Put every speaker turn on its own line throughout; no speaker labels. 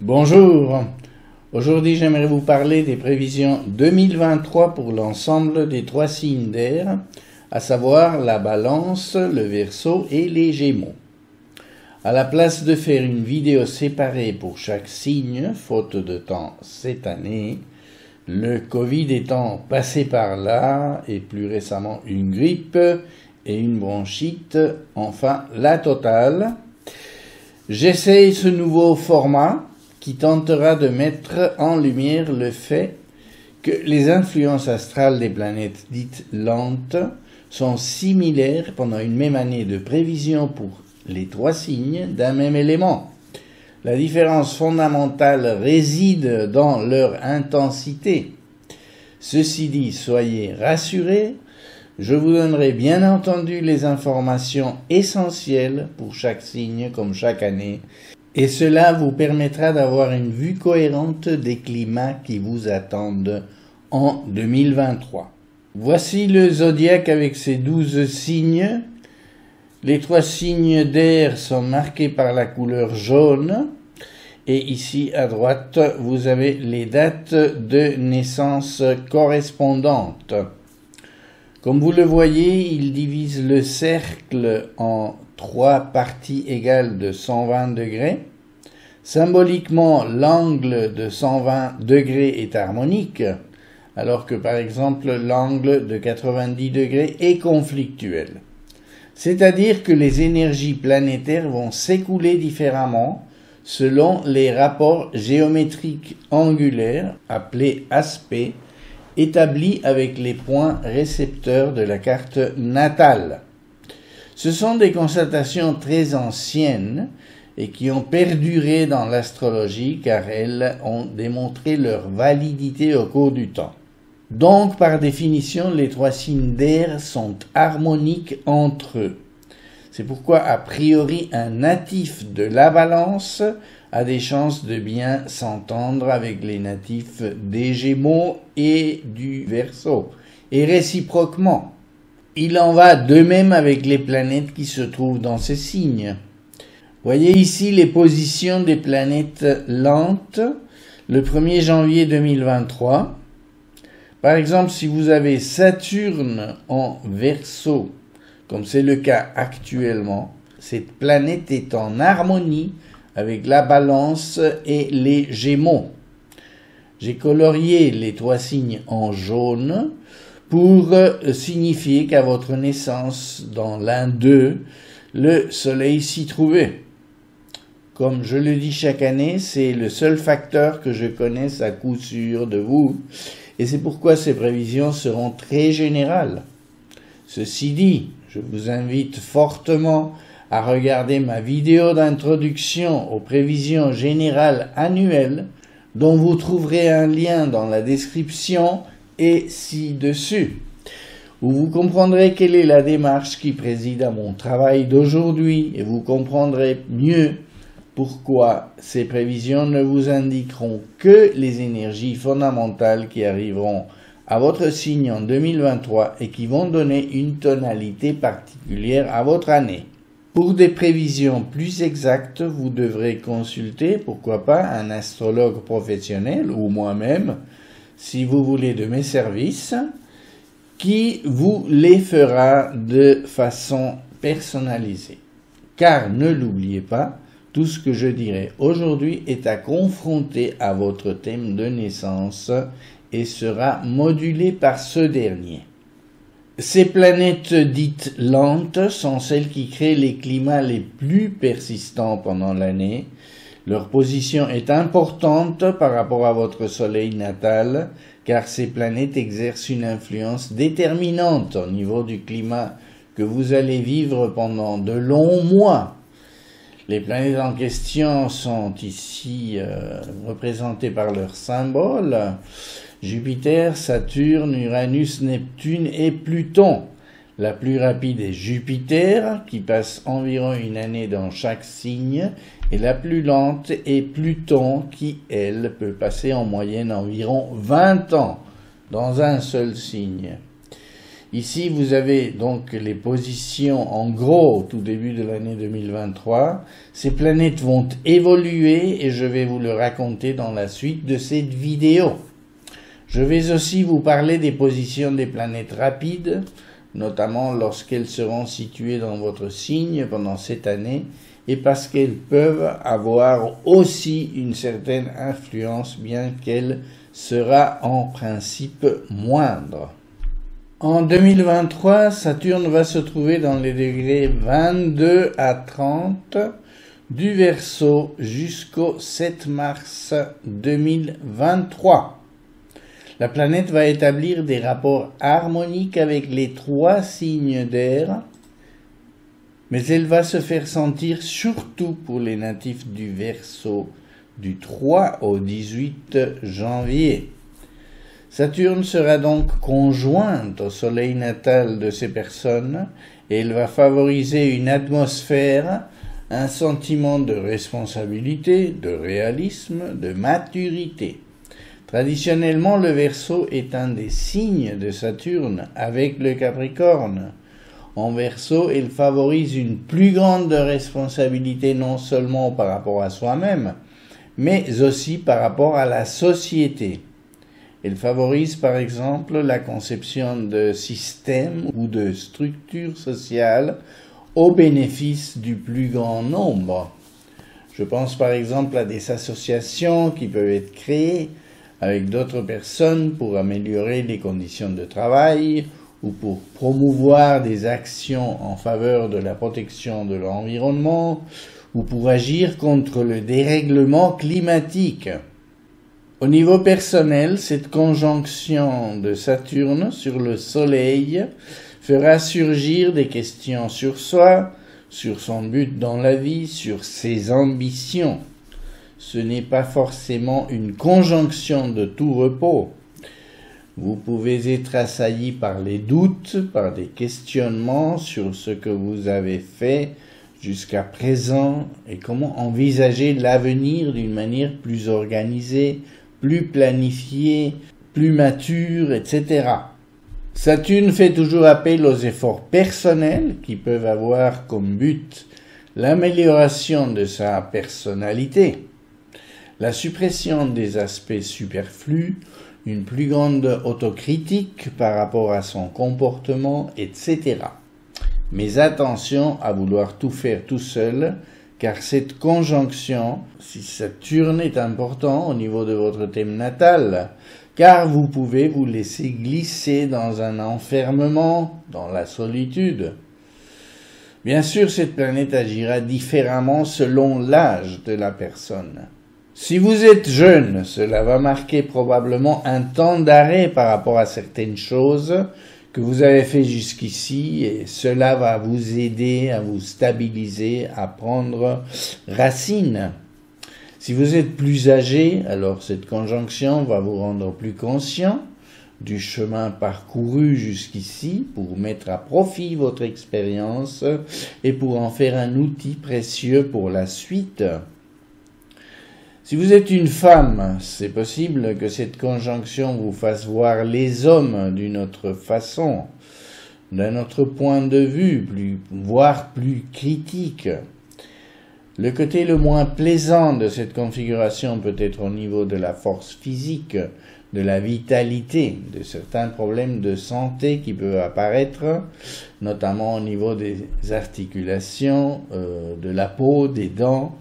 Bonjour, aujourd'hui j'aimerais vous parler des prévisions 2023 pour l'ensemble des trois signes d'air, à savoir la Balance, le Verseau et les Gémeaux. À la place de faire une vidéo séparée pour chaque signe, faute de temps cette année, le Covid étant passé par là, et plus récemment une grippe et une bronchite, enfin la totale, j'essaye ce nouveau format qui tentera de mettre en lumière le fait que les influences astrales des planètes dites lentes sont similaires pendant une même année de prévision pour les trois signes d'un même élément. La différence fondamentale réside dans leur intensité. Ceci dit, soyez rassurés, je vous donnerai bien entendu les informations essentielles pour chaque signe comme chaque année, et cela vous permettra d'avoir une vue cohérente des climats qui vous attendent en 2023. Voici le zodiaque avec ses 12 signes. Les trois signes d'air sont marqués par la couleur jaune. Et ici à droite, vous avez les dates de naissance correspondantes. Comme vous le voyez, il divise le cercle en trois parties égales de 120 degrés. Symboliquement, l'angle de 120 degrés est harmonique, alors que par exemple l'angle de 90 degrés est conflictuel. C'est-à-dire que les énergies planétaires vont s'écouler différemment selon les rapports géométriques angulaires, appelés aspects, établis avec les points récepteurs de la carte natale. Ce sont des constatations très anciennes et qui ont perduré dans l'astrologie car elles ont démontré leur validité au cours du temps. Donc, par définition, les trois signes d'air sont harmoniques entre eux. C'est pourquoi, a priori, un natif de la Balance a des chances de bien s'entendre avec les natifs des Gémeaux et du Verseau, et réciproquement. Il en va de même avec les planètes qui se trouvent dans ces signes. Voyez ici les positions des planètes lentes le 1er janvier 2023. Par exemple, si vous avez Saturne en Verseau, comme c'est le cas actuellement, cette planète est en harmonie avec la Balance et les Gémeaux. J'ai colorié les trois signes en jaune pour signifier qu'à votre naissance, dans l'un d'eux, le Soleil s'y trouvait. Comme je le dis chaque année, c'est le seul facteur que je connaisse à coup sûr de vous, et c'est pourquoi ces prévisions seront très générales. Ceci dit, je vous invite fortement à regarder ma vidéo d'introduction aux prévisions générales annuelles, dont vous trouverez un lien dans la description et ci-dessus, où vous comprendrez quelle est la démarche qui préside à mon travail d'aujourd'hui et vous comprendrez mieux pourquoi ces prévisions ne vous indiqueront que les énergies fondamentales qui arriveront à votre signe en 2023 et qui vont donner une tonalité particulière à votre année. Pour des prévisions plus exactes, vous devrez consulter, pourquoi pas, un astrologue professionnel ou moi-même, si vous voulez de mes services, qui vous les fera de façon personnalisée. Car ne l'oubliez pas, tout ce que je dirai aujourd'hui est à confronter à votre thème de naissance et sera modulé par ce dernier. Ces planètes dites lentes sont celles qui créent les climats les plus persistants pendant l'année. Leur position est importante par rapport à votre soleil natal, car ces planètes exercent une influence déterminante au niveau du climat que vous allez vivre pendant de longs mois. Les planètes en question sont ici représentées par leurs symboles. Jupiter, Saturne, Uranus, Neptune et Pluton. La plus rapide est Jupiter, qui passe environ une année dans chaque signe, et la plus lente est Pluton, qui, elle, peut passer en moyenne environ 20 ans dans un seul signe. Ici, vous avez donc les positions en gros au tout début de l'année 2023. Ces planètes vont évoluer et je vais vous le raconter dans la suite de cette vidéo. Je vais aussi vous parler des positions des planètes rapides, notamment lorsqu'elles seront situées dans votre signe pendant cette année et parce qu'elles peuvent avoir aussi une certaine influence, bien qu'elle sera en principe moindre. En 2023, Saturne va se trouver dans les degrés 22 à 30 du Verseau jusqu'au 7 mars 2023. La planète va établir des rapports harmoniques avec les 3 signes d'air, mais elle va se faire sentir surtout pour les natifs du Verseau du 3 au 18 janvier. Saturne sera donc conjointe au soleil natal de ces personnes et elle va favoriser une atmosphère, un sentiment de responsabilité, de réalisme, de maturité. Traditionnellement, le Verseau est un des signes de Saturne avec le Capricorne. En Verseau, il favorise une plus grande responsabilité non seulement par rapport à soi-même, mais aussi par rapport à la société. Elle favorise par exemple la conception de systèmes ou de structures sociales au bénéfice du plus grand nombre. Je pense par exemple à des associations qui peuvent être créées avec d'autres personnes pour améliorer les conditions de travail ou pour promouvoir des actions en faveur de la protection de l'environnement ou pour agir contre le dérèglement climatique. Au niveau personnel, cette conjonction de Saturne sur le Soleil fera surgir des questions sur soi, sur son but dans la vie, sur ses ambitions. Ce n'est pas forcément une conjonction de tout repos. Vous pouvez être assailli par les doutes, par des questionnements sur ce que vous avez fait jusqu'à présent et comment envisager l'avenir d'une manière plus organisée, plus planifié, plus mature, etc. Saturne fait toujours appel aux efforts personnels qui peuvent avoir comme but l'amélioration de sa personnalité, la suppression des aspects superflus, une plus grande autocritique par rapport à son comportement, etc. Mais attention à vouloir tout faire tout seul, car cette conjonction, si Saturne est important au niveau de votre thème natal, car vous pouvez vous laisser glisser dans un enfermement, dans la solitude. Bien sûr, cette planète agira différemment selon l'âge de la personne. Si vous êtes jeune, cela va marquer probablement un temps d'arrêt par rapport à certaines choses que vous avez fait jusqu'ici et cela va vous aider à vous stabiliser, à prendre racine. Si vous êtes plus âgé, alors cette conjonction va vous rendre plus conscient du chemin parcouru jusqu'ici pour mettre à profit votre expérience et pour en faire un outil précieux pour la suite. Si vous êtes une femme, c'est possible que cette conjonction vous fasse voir les hommes d'une autre façon, d'un autre point de vue, voire plus critique. Le côté le moins plaisant de cette configuration peut être au niveau de la force physique, de la vitalité, de certains problèmes de santé qui peuvent apparaître, notamment au niveau des articulations, de la peau, des dents.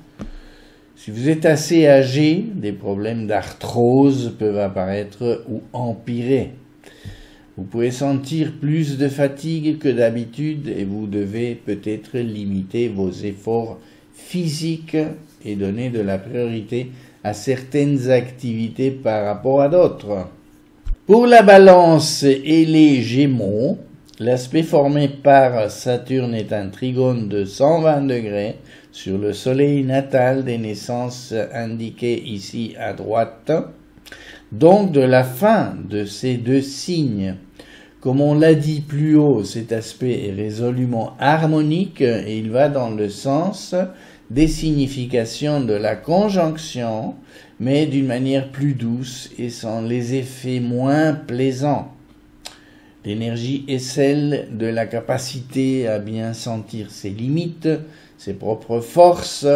Si vous êtes assez âgé, des problèmes d'arthrose peuvent apparaître ou empirer. Vous pouvez sentir plus de fatigue que d'habitude et vous devez peut-être limiter vos efforts physiques et donner de la priorité à certaines activités par rapport à d'autres. Pour la Balance et les Gémeaux, l'aspect formé par Saturne est un trigone de 120 degrés sur le soleil natal des naissances indiquées ici à droite, donc de la fin de ces deux signes. Comme on l'a dit plus haut, cet aspect est résolument harmonique et il va dans le sens des significations de la conjonction, mais d'une manière plus douce et sans les effets moins plaisants. L'énergie est celle de la capacité à bien sentir ses limites, ses propres forces,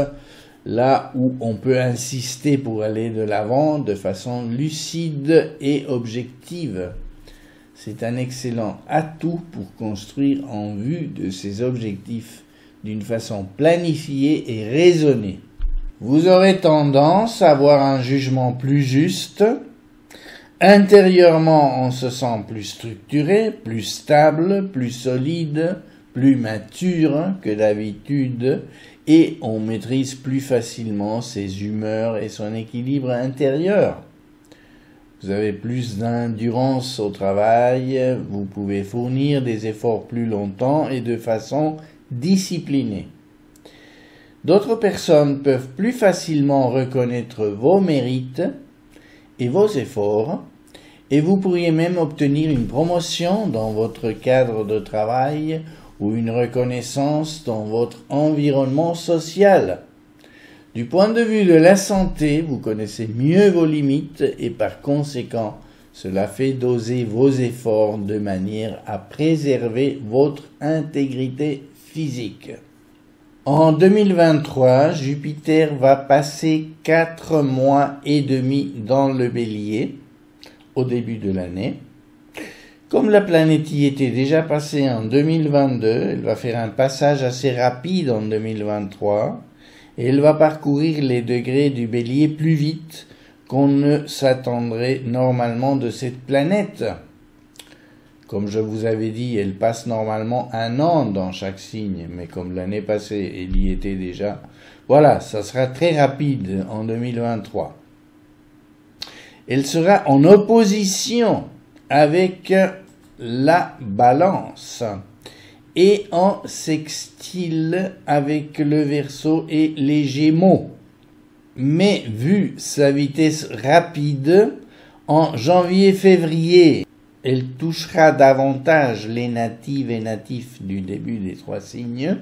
là où on peut insister pour aller de l'avant de façon lucide et objective. C'est un excellent atout pour construire en vue de ses objectifs d'une façon planifiée et raisonnée. Vous aurez tendance à avoir un jugement plus juste. Intérieurement, on se sent plus structuré, plus stable, plus solide, plus mature que d'habitude et on maîtrise plus facilement ses humeurs et son équilibre intérieur. Vous avez plus d'endurance au travail, vous pouvez fournir des efforts plus longtemps et de façon disciplinée. D'autres personnes peuvent plus facilement reconnaître vos mérites et vos efforts, et vous pourriez même obtenir une promotion dans votre cadre de travail ou une reconnaissance dans votre environnement social. Du point de vue de la santé, vous connaissez mieux vos limites et par conséquent, cela fait doser vos efforts de manière à préserver votre intégrité physique. En 2023, Jupiter va passer 4 mois et demi dans le Bélier, au début de l'année. Comme la planète y était déjà passée en 2022, elle va faire un passage assez rapide en 2023 et elle va parcourir les degrés du Bélier plus vite qu'on ne s'attendrait normalement de cette planète. Comme je vous avais dit, elle passe normalement 1 an dans chaque signe, mais comme l'année passée, elle y était déjà. Voilà, ça sera très rapide en 2023. Elle sera en opposition avec la Balance et en sextile avec le Verseau et les Gémeaux. Mais vu sa vitesse rapide, en janvier-février, elle touchera davantage les natives et natifs du début des 3 signes.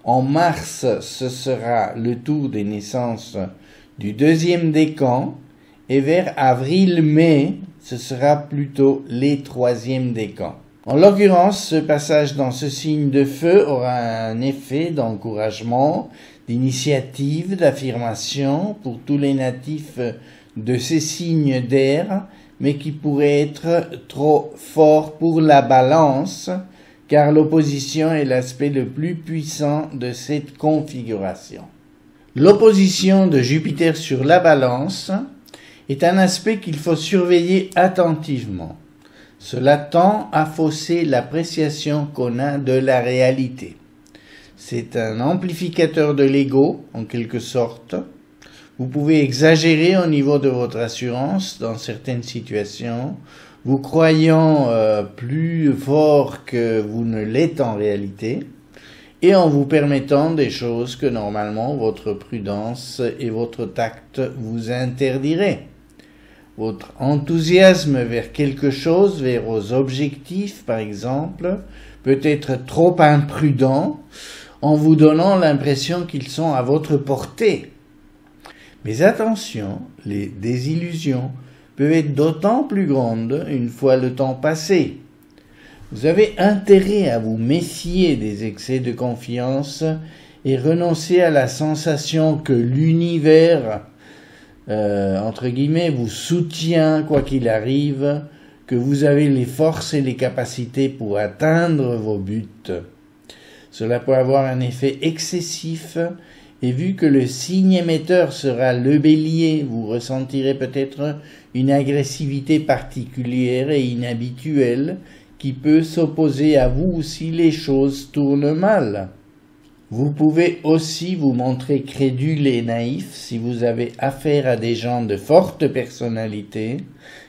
En mars, ce sera le tour des naissances du 2e décan. Et vers avril-mai, ce sera plutôt les 3e décans. En l'occurrence, ce passage dans ce signe de feu aura un effet d'encouragement, d'initiative, d'affirmation pour tous les natifs de ces signes d'air, mais qui pourrait être trop fort pour la Balance, car l'opposition est l'aspect le plus puissant de cette configuration. L'opposition de Jupiter sur la Balance est un aspect qu'il faut surveiller attentivement. Cela tend à fausser l'appréciation qu'on a de la réalité. C'est un amplificateur de l'ego, en quelque sorte. Vous pouvez exagérer au niveau de votre assurance dans certaines situations, vous croyant plus fort que vous ne l'êtes en réalité, et en vous permettant des choses que normalement votre prudence et votre tact vous interdiraient. Votre enthousiasme vers quelque chose, vers vos objectifs par exemple, peut être trop imprudent en vous donnant l'impression qu'ils sont à votre portée. Mais attention, les désillusions peuvent être d'autant plus grandes une fois le temps passé. Vous avez intérêt à vous méfier des excès de confiance et renoncer à la sensation que l'univers entre guillemets, vous soutient quoi qu'il arrive, que vous avez les forces et les capacités pour atteindre vos buts. Cela peut avoir un effet excessif, et vu que le signe émetteur sera le Bélier, vous ressentirez peut-être une agressivité particulière et inhabituelle qui peut s'opposer à vous si les choses tournent mal. Vous pouvez aussi vous montrer crédule et naïf si vous avez affaire à des gens de forte personnalité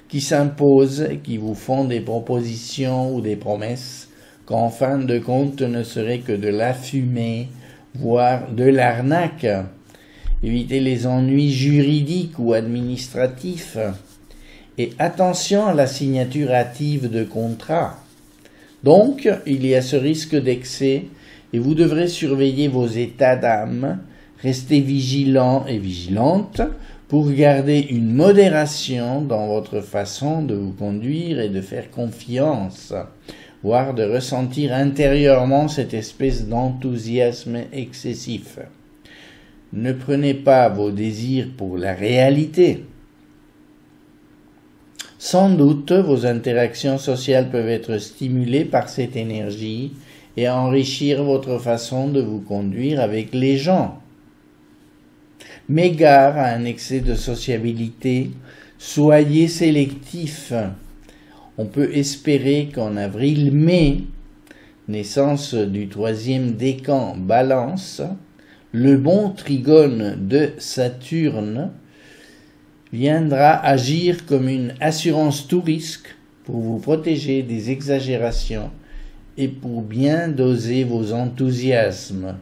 qui s'imposent et qui vous font des propositions ou des promesses qu'en fin de compte ne seraient que de la fumée, voire de l'arnaque. Évitez les ennuis juridiques ou administratifs et attention à la signature hâtive de contrats. Donc, il y a ce risque d'excès et vous devrez surveiller vos états d'âme, rester vigilant et vigilante pour garder une modération dans votre façon de vous conduire et de faire confiance, voire de ressentir intérieurement cette espèce d'enthousiasme excessif. Ne prenez pas vos désirs pour la réalité. Sans doute, vos interactions sociales peuvent être stimulées par cette énergie et enrichir votre façon de vous conduire avec les gens. Mais gare à un excès de sociabilité, soyez sélectif. On peut espérer qu'en avril-mai, naissance du 3e décan Balance, le bon trigone de Saturne viendra agir comme une assurance tout risque pour vous protéger des exagérations et pour bien doser vos enthousiasmes.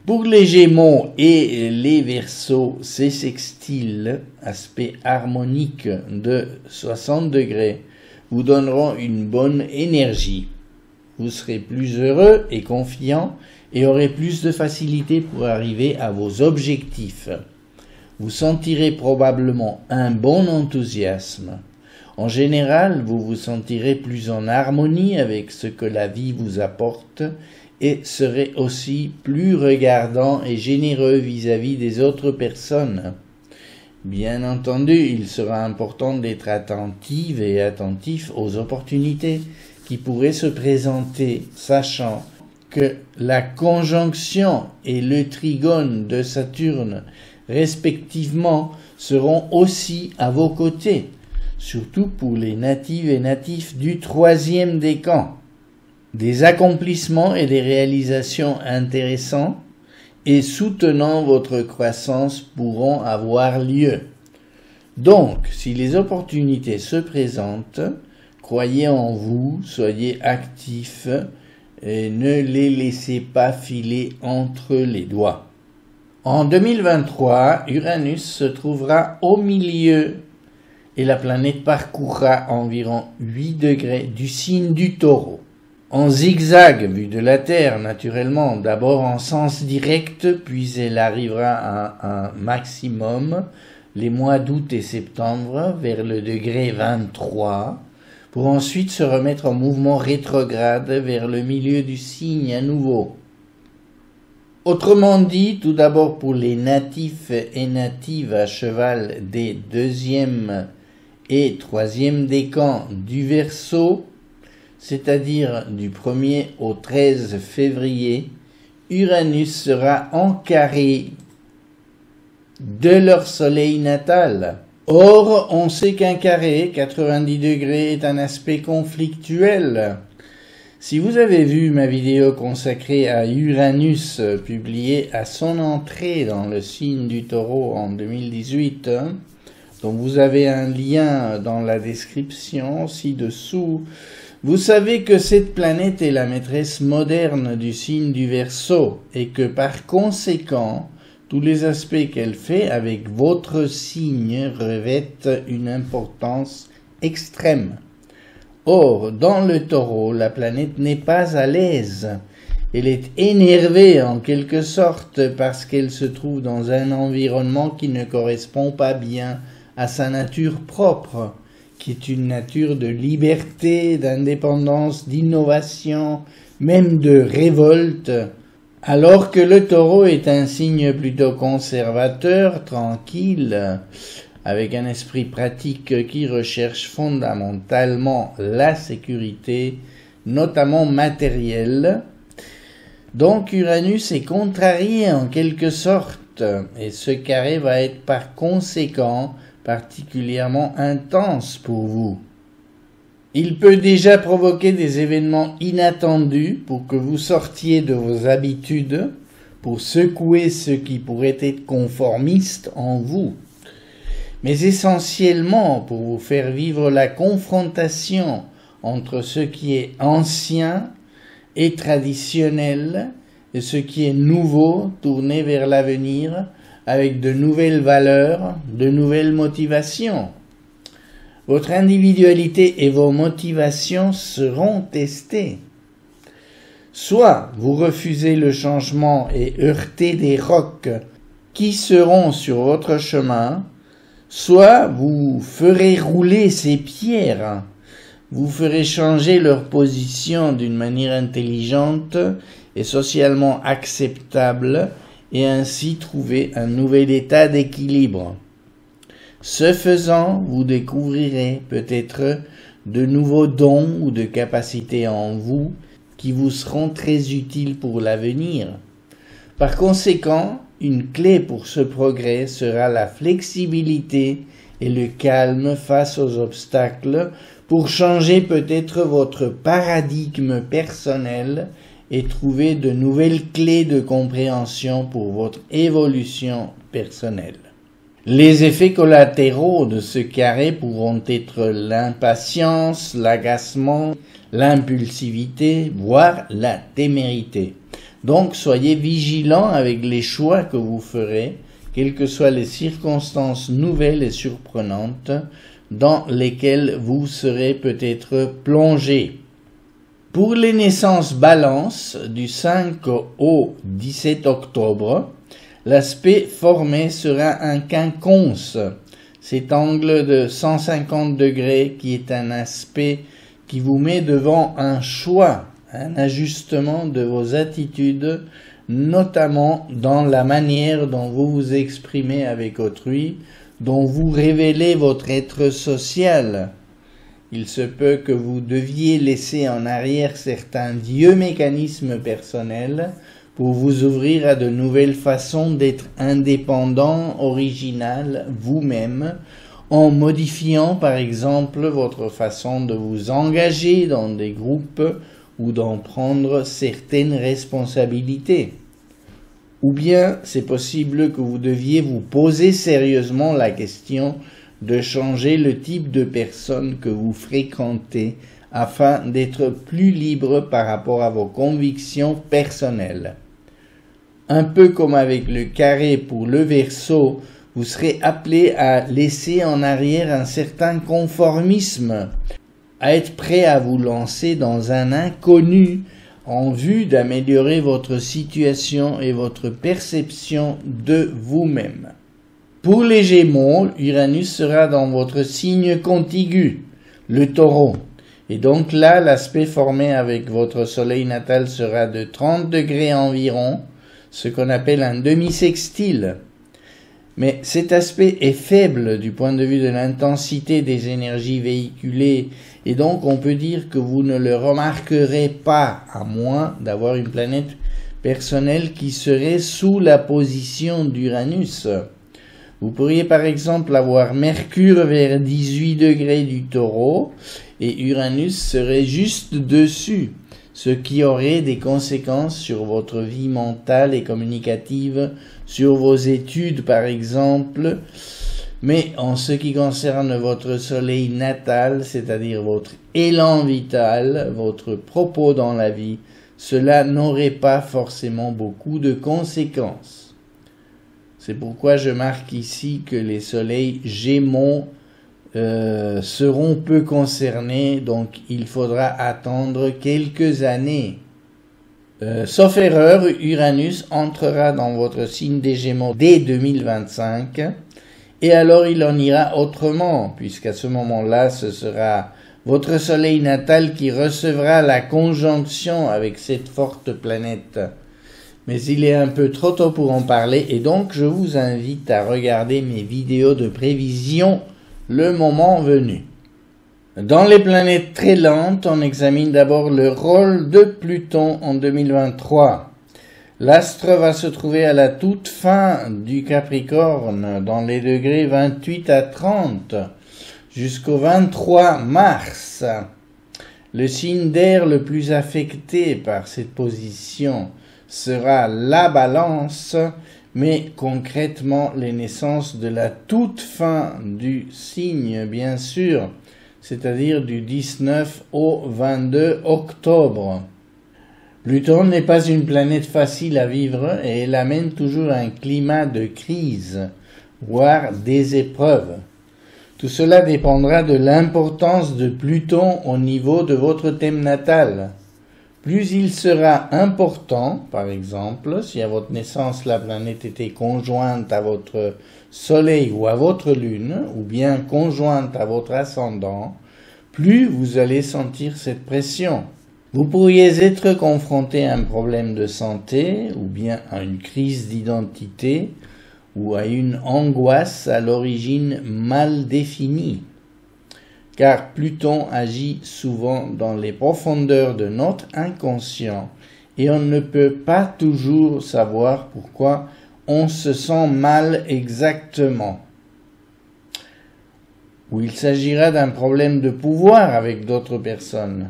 Pour les Gémeaux et les Verseaux, ces sextiles, aspect harmonique de 60 degrés, vous donneront une bonne énergie. Vous serez plus heureux et confiant et aurez plus de facilité pour arriver à vos objectifs. Vous sentirez probablement un bon enthousiasme. En général, vous vous sentirez plus en harmonie avec ce que la vie vous apporte et serez aussi plus regardant et généreux vis-à-vis des autres personnes. Bien entendu, il sera important d'être attentive et attentif aux opportunités qui pourraient se présenter, sachant que la conjonction et le trigone de Saturne respectivement seront aussi à vos côtés, surtout pour les natives et natifs du 3e décan. Des accomplissements et des réalisations intéressants et soutenant votre croissance pourront avoir lieu. Donc, si les opportunités se présentent, croyez en vous, soyez actifs et ne les laissez pas filer entre les doigts. En 2023, Uranus se trouvera au milieu et la planète parcourra environ 8 degrés du signe du Taureau. En zigzag vu de la Terre, naturellement, d'abord en sens direct, puis elle arrivera à un maximum les mois d'août et septembre vers le degré 23, pour ensuite se remettre en mouvement rétrograde vers le milieu du signe à nouveau. Autrement dit, tout d'abord pour les natifs et natives à cheval des 2e et 3e décans du Verseau, c'est-à-dire du 1er au 13 février, Uranus sera en carré de leur soleil natal. Or, on sait qu'un carré, 90 degrés, est un aspect conflictuel. Si vous avez vu ma vidéo consacrée à Uranus, publiée à son entrée dans le signe du Taureau en 2018, dont vous avez un lien dans la description ci-dessous, vous savez que cette planète est la maîtresse moderne du signe du Verseau et que par conséquent, tous les aspects qu'elle fait avec votre signe revêtent une importance extrême. Or, dans le Taureau, la planète n'est pas à l'aise. Elle est énervée en quelque sorte parce qu'elle se trouve dans un environnement qui ne correspond pas bien à sa nature propre, qui est une nature de liberté, d'indépendance, d'innovation, même de révolte, alors que le Taureau est un signe plutôt conservateur, tranquille, avec un esprit pratique qui recherche fondamentalement la sécurité, notamment matérielle. Donc Uranus est contrarié en quelque sorte, et ce carré va être par conséquent particulièrement intense pour vous. Il peut déjà provoquer des événements inattendus pour que vous sortiez de vos habitudes, pour secouer ce qui pourrait être conformiste en vous, mais essentiellement pour vous faire vivre la confrontation entre ce qui est ancien et traditionnel et ce qui est nouveau, tourné vers l'avenir, avec de nouvelles valeurs, de nouvelles motivations. Votre individualité et vos motivations seront testées. Soit vous refusez le changement et heurtez des rocs qui seront sur votre chemin, soit vous ferez rouler ces pierres, vous ferez changer leur position d'une manière intelligente et socialement acceptable et ainsi trouver un nouvel état d'équilibre. Ce faisant, vous découvrirez peut-être de nouveaux dons ou de capacités en vous qui vous seront très utiles pour l'avenir. Par conséquent, une clé pour ce progrès sera la flexibilité et le calme face aux obstacles pour changer peut-être votre paradigme personnel et trouver de nouvelles clés de compréhension pour votre évolution personnelle. Les effets collatéraux de ce carré pourront être l'impatience, l'agacement, l'impulsivité, voire la témérité. Donc soyez vigilants avec les choix que vous ferez, quelles que soient les circonstances nouvelles et surprenantes dans lesquelles vous serez peut-être plongé. Pour les naissances Balance du 5 au 17 octobre, l'aspect formé sera un quinconce, cet angle de 150 degrés qui est un aspect qui vous met devant un choix, un ajustement de vos attitudes, notamment dans la manière dont vous vous exprimez avec autrui, dont vous révélez votre être social. Il se peut que vous deviez laisser en arrière certains vieux mécanismes personnels pour vous ouvrir à de nouvelles façons d'être indépendant, original, vous-même, en modifiant par exemple votre façon de vous engager dans des groupes ou d'en prendre certaines responsabilités. Ou bien c'est possible que vous deviez vous poser sérieusement la question de changer le type de personne que vous fréquentez afin d'être plus libre par rapport à vos convictions personnelles. Un peu comme avec le carré pour le Verseau, vous serez appelé à laisser en arrière un certain conformisme, à être prêt à vous lancer dans un inconnu en vue d'améliorer votre situation et votre perception de vous-même. Pour les Gémeaux, Uranus sera dans votre signe contigu, le Taureau. Et donc là, l'aspect formé avec votre soleil natal sera de 30 degrés environ, ce qu'on appelle un demi-sextile. Mais cet aspect est faible du point de vue de l'intensité des énergies véhiculées, et donc on peut dire que vous ne le remarquerez pas, à moins d'avoir une planète personnelle qui serait sous la position d'Uranus. Vous pourriez par exemple avoir Mercure vers 18 degrés du Taureau, et Uranus serait juste dessus, ce qui aurait des conséquences sur votre vie mentale et communicative, sur vos études par exemple, mais en ce qui concerne votre soleil natal, c'est-à-dire votre élan vital, votre propos dans la vie, cela n'aurait pas forcément beaucoup de conséquences. C'est pourquoi je marque ici que les soleils Gémeaux seront peu concernés, donc il faudra attendre quelques années. Sauf erreur, Uranus entrera dans votre signe des Gémeaux dès 2025, et alors il en ira autrement, puisqu'à ce moment-là, ce sera votre soleil natal qui recevra la conjonction avec cette forte planète. Mais il est un peu trop tôt pour en parler, et donc je vous invite à regarder mes vidéos de prévision le moment venu. Dans les planètes très lentes, on examine d'abord le rôle de Pluton en 2023. L'astre va se trouver à la toute fin du Capricorne, dans les degrés 28 à 30, jusqu'au 23 mars. Le signe d'air le plus affecté par cette position sera la Balance, mais concrètement les naissances de la toute fin du signe, bien sûr, c'est-à-dire du 19 au 22 octobre. Pluton n'est pas une planète facile à vivre et elle amène toujours un climat de crise, voire des épreuves. Tout cela dépendra de l'importance de Pluton au niveau de votre thème natal. plus il sera important, par exemple, si à votre naissance la planète était conjointe à votre Soleil ou à votre Lune, ou bien conjointe à votre ascendant, plus vous allez sentir cette pression. Vous pourriez être confronté à un problème de santé, ou bien à une crise d'identité, ou à une angoisse à l'origine mal définie. Car Pluton agit souvent dans les profondeurs de notre inconscient, et on ne peut pas toujours savoir pourquoi on se sent mal exactement. Ou il s'agira d'un problème de pouvoir avec d'autres personnes.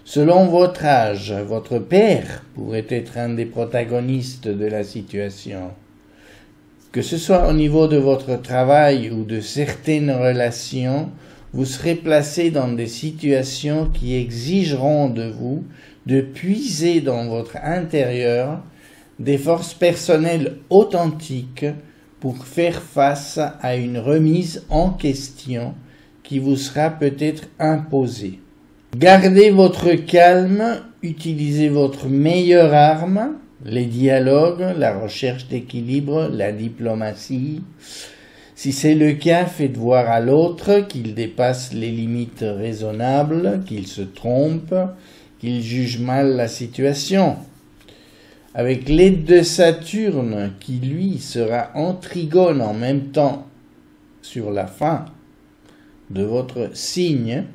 Selon votre âge, votre père pourrait être un des protagonistes de la situation. Que ce soit au niveau de votre travail ou de certaines relations, vous serez placé dans des situations qui exigeront de vous de puiser dans votre intérieur des forces personnelles authentiques pour faire face à une remise en question qui vous sera peut-être imposée. Gardez votre calme, utilisez votre meilleure arme, les dialogues, la recherche d'équilibre, la diplomatie. Si c'est le cas, faites voir à l'autre qu'il dépasse les limites raisonnables, qu'il se trompe, qu'il juge mal la situation. Avec l'aide de Saturne, qui lui sera en trigone en même temps sur la fin de votre signe,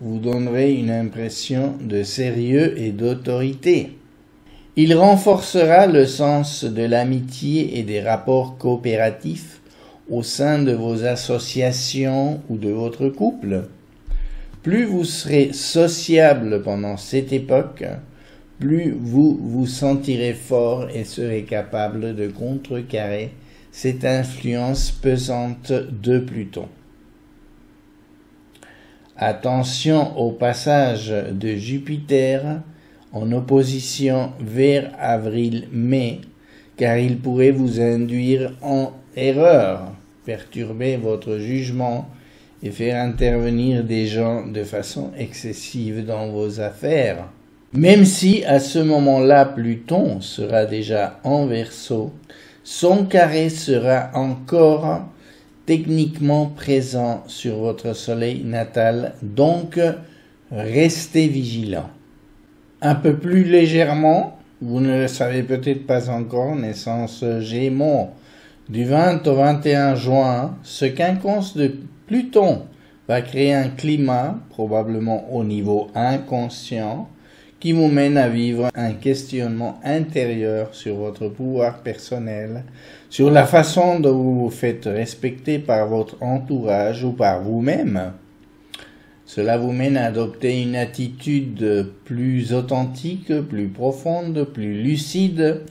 vous donnerez une impression de sérieux et d'autorité. Il renforcera le sens de l'amitié et des rapports coopératifs au sein de vos associations ou de votre couple. Plus vous serez sociable pendant cette époque, plus vous vous sentirez fort et serez capable de contrecarrer cette influence pesante de Pluton. Attention au passage de Jupiter en opposition vers avril-mai, car il pourrait vous induire en erreur, perturber votre jugement et faire intervenir des gens de façon excessive dans vos affaires. Même si à ce moment-là Pluton sera déjà en Verseau, son carré sera encore techniquement présent sur votre soleil natal, donc restez vigilant. Un peu plus légèrement, vous ne le savez peut-être pas encore, naissance Gémeaux, du 20 au 21 juin, ce quinconce de Pluton va créer un climat, probablement au niveau inconscient, qui vous mène à vivre un questionnement intérieur sur votre pouvoir personnel, sur la façon dont vous vous faites respecter par votre entourage ou par vous-même. Cela vous mène à adopter une attitude plus authentique, plus profonde, plus lucide,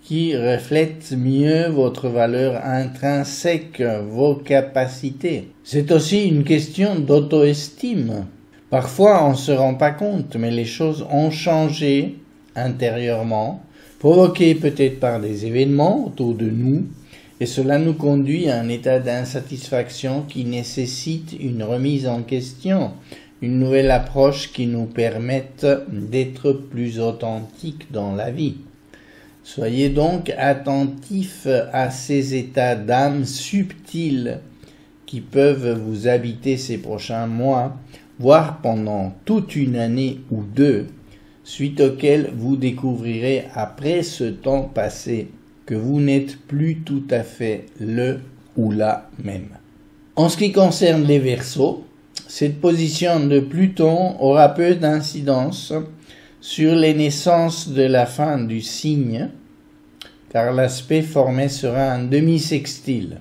qui reflète mieux votre valeur intrinsèque, vos capacités. C'est aussi une question d'auto-estime. Parfois, on ne se rend pas compte, mais les choses ont changé intérieurement, provoquées peut-être par des événements autour de nous, et cela nous conduit à un état d'insatisfaction qui nécessite une remise en question, une nouvelle approche qui nous permette d'être plus authentiques dans la vie. Soyez donc attentifs à ces états d'âme subtils qui peuvent vous habiter ces prochains mois, voire pendant toute une année ou deux, suite auquel vous découvrirez après ce temps passé que vous n'êtes plus tout à fait le ou la même. En ce qui concerne les Verseaux, cette position de Pluton aura peu d'incidence sur les naissances de la fin du signe, car l'aspect formé sera un demi-sextile.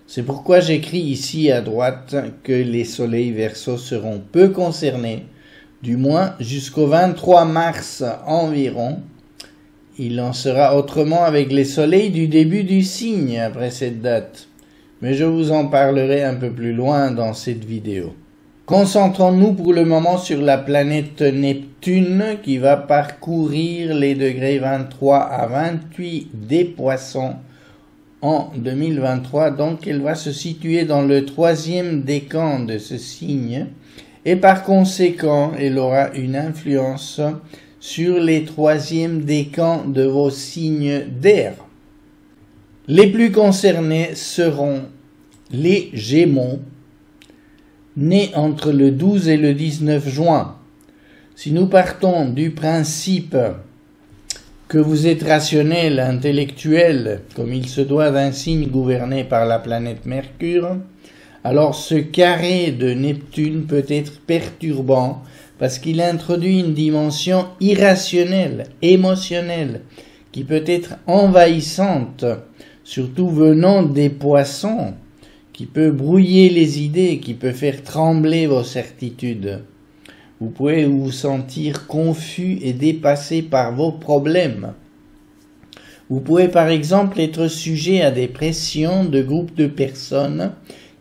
C'est pourquoi j'écris ici à droite que les soleils Verseaux seront peu concernés, du moins jusqu'au 23 mars environ. Il en sera autrement avec les soleils du début du signe après cette date, mais je vous en parlerai un peu plus loin dans cette vidéo. Concentrons-nous pour le moment sur la planète Neptune qui va parcourir les degrés 23 à 28 des Poissons en 2023, donc elle va se situer dans le 3e décan de ce signe et par conséquent, elle aura une influence sur les troisièmes décans de vos signes d'air. Les plus concernés seront les Gémeaux, nés entre le 12 et le 19 juin. Si nous partons du principe que vous êtes rationnel, intellectuel, comme il se doit d'un signe gouverné par la planète Mercure, alors ce carré de Neptune peut être perturbant parce qu'il introduit une dimension irrationnelle, émotionnelle, qui peut être envahissante, surtout venant des Poissons, qui peut brouiller les idées, qui peut faire trembler vos certitudes. Vous pouvez vous sentir confus et dépassé par vos problèmes. Vous pouvez par exemple être sujet à des pressions de groupes de personnes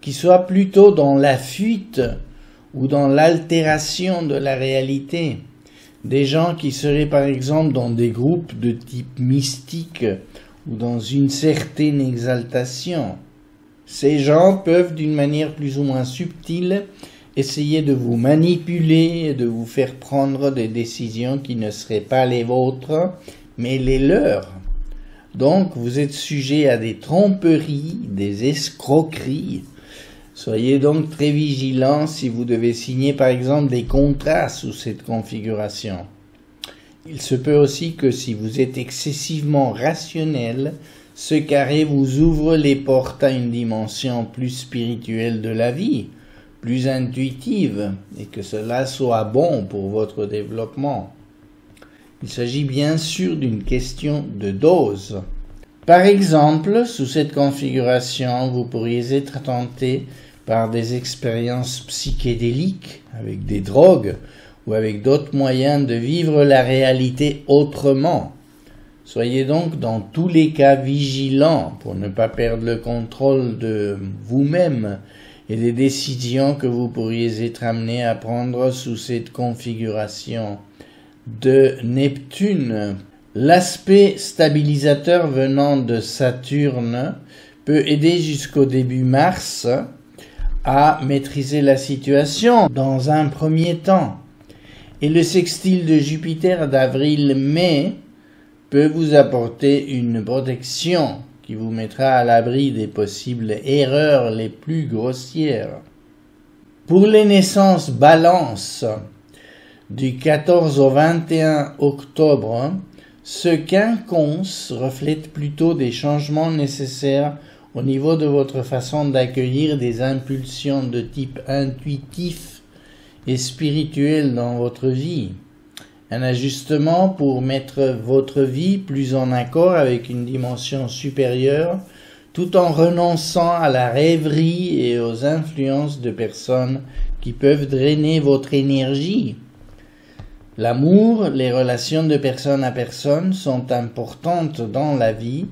qui soient plutôt dans la fuite ou dans l'altération de la réalité. Des gens qui seraient par exemple dans des groupes de type mystique ou dans une certaine exaltation. Ces gens peuvent d'une manière plus ou moins subtile essayer de vous manipuler et de vous faire prendre des décisions qui ne seraient pas les vôtres, mais les leurs. Donc, vous êtes sujet à des tromperies, des escroqueries. Soyez donc très vigilants si vous devez signer par exemple des contrats sous cette configuration. Il se peut aussi que si vous êtes excessivement rationnel, ce carré vous ouvre les portes à une dimension plus spirituelle de la vie, plus intuitive, et que cela soit bon pour votre développement. Il s'agit bien sûr d'une question de dose. Par exemple, sous cette configuration, vous pourriez être tenté par des expériences psychédéliques, avec des drogues, ou avec d'autres moyens de vivre la réalité autrement. Soyez donc dans tous les cas vigilants pour ne pas perdre le contrôle de vous-même et des décisions que vous pourriez être amené à prendre sous cette configuration de Neptune. L'aspect stabilisateur venant de Saturne peut aider jusqu'au début mars à maîtriser la situation dans un premier temps. Et le sextile de Jupiter d'avril-mai peut vous apporter une protection qui vous mettra à l'abri des possibles erreurs les plus grossières. Pour les naissances Balance du 14 au 21 octobre, ce quinconce reflète plutôt des changements nécessaires au niveau de votre façon d'accueillir des impulsions de type intuitif et spirituel dans votre vie. Un ajustement pour mettre votre vie plus en accord avec une dimension supérieure, tout en renonçant à la rêverie et aux influences de personnes qui peuvent drainer votre énergie. L'amour, les relations de personne à personne sont importantes dans la vie,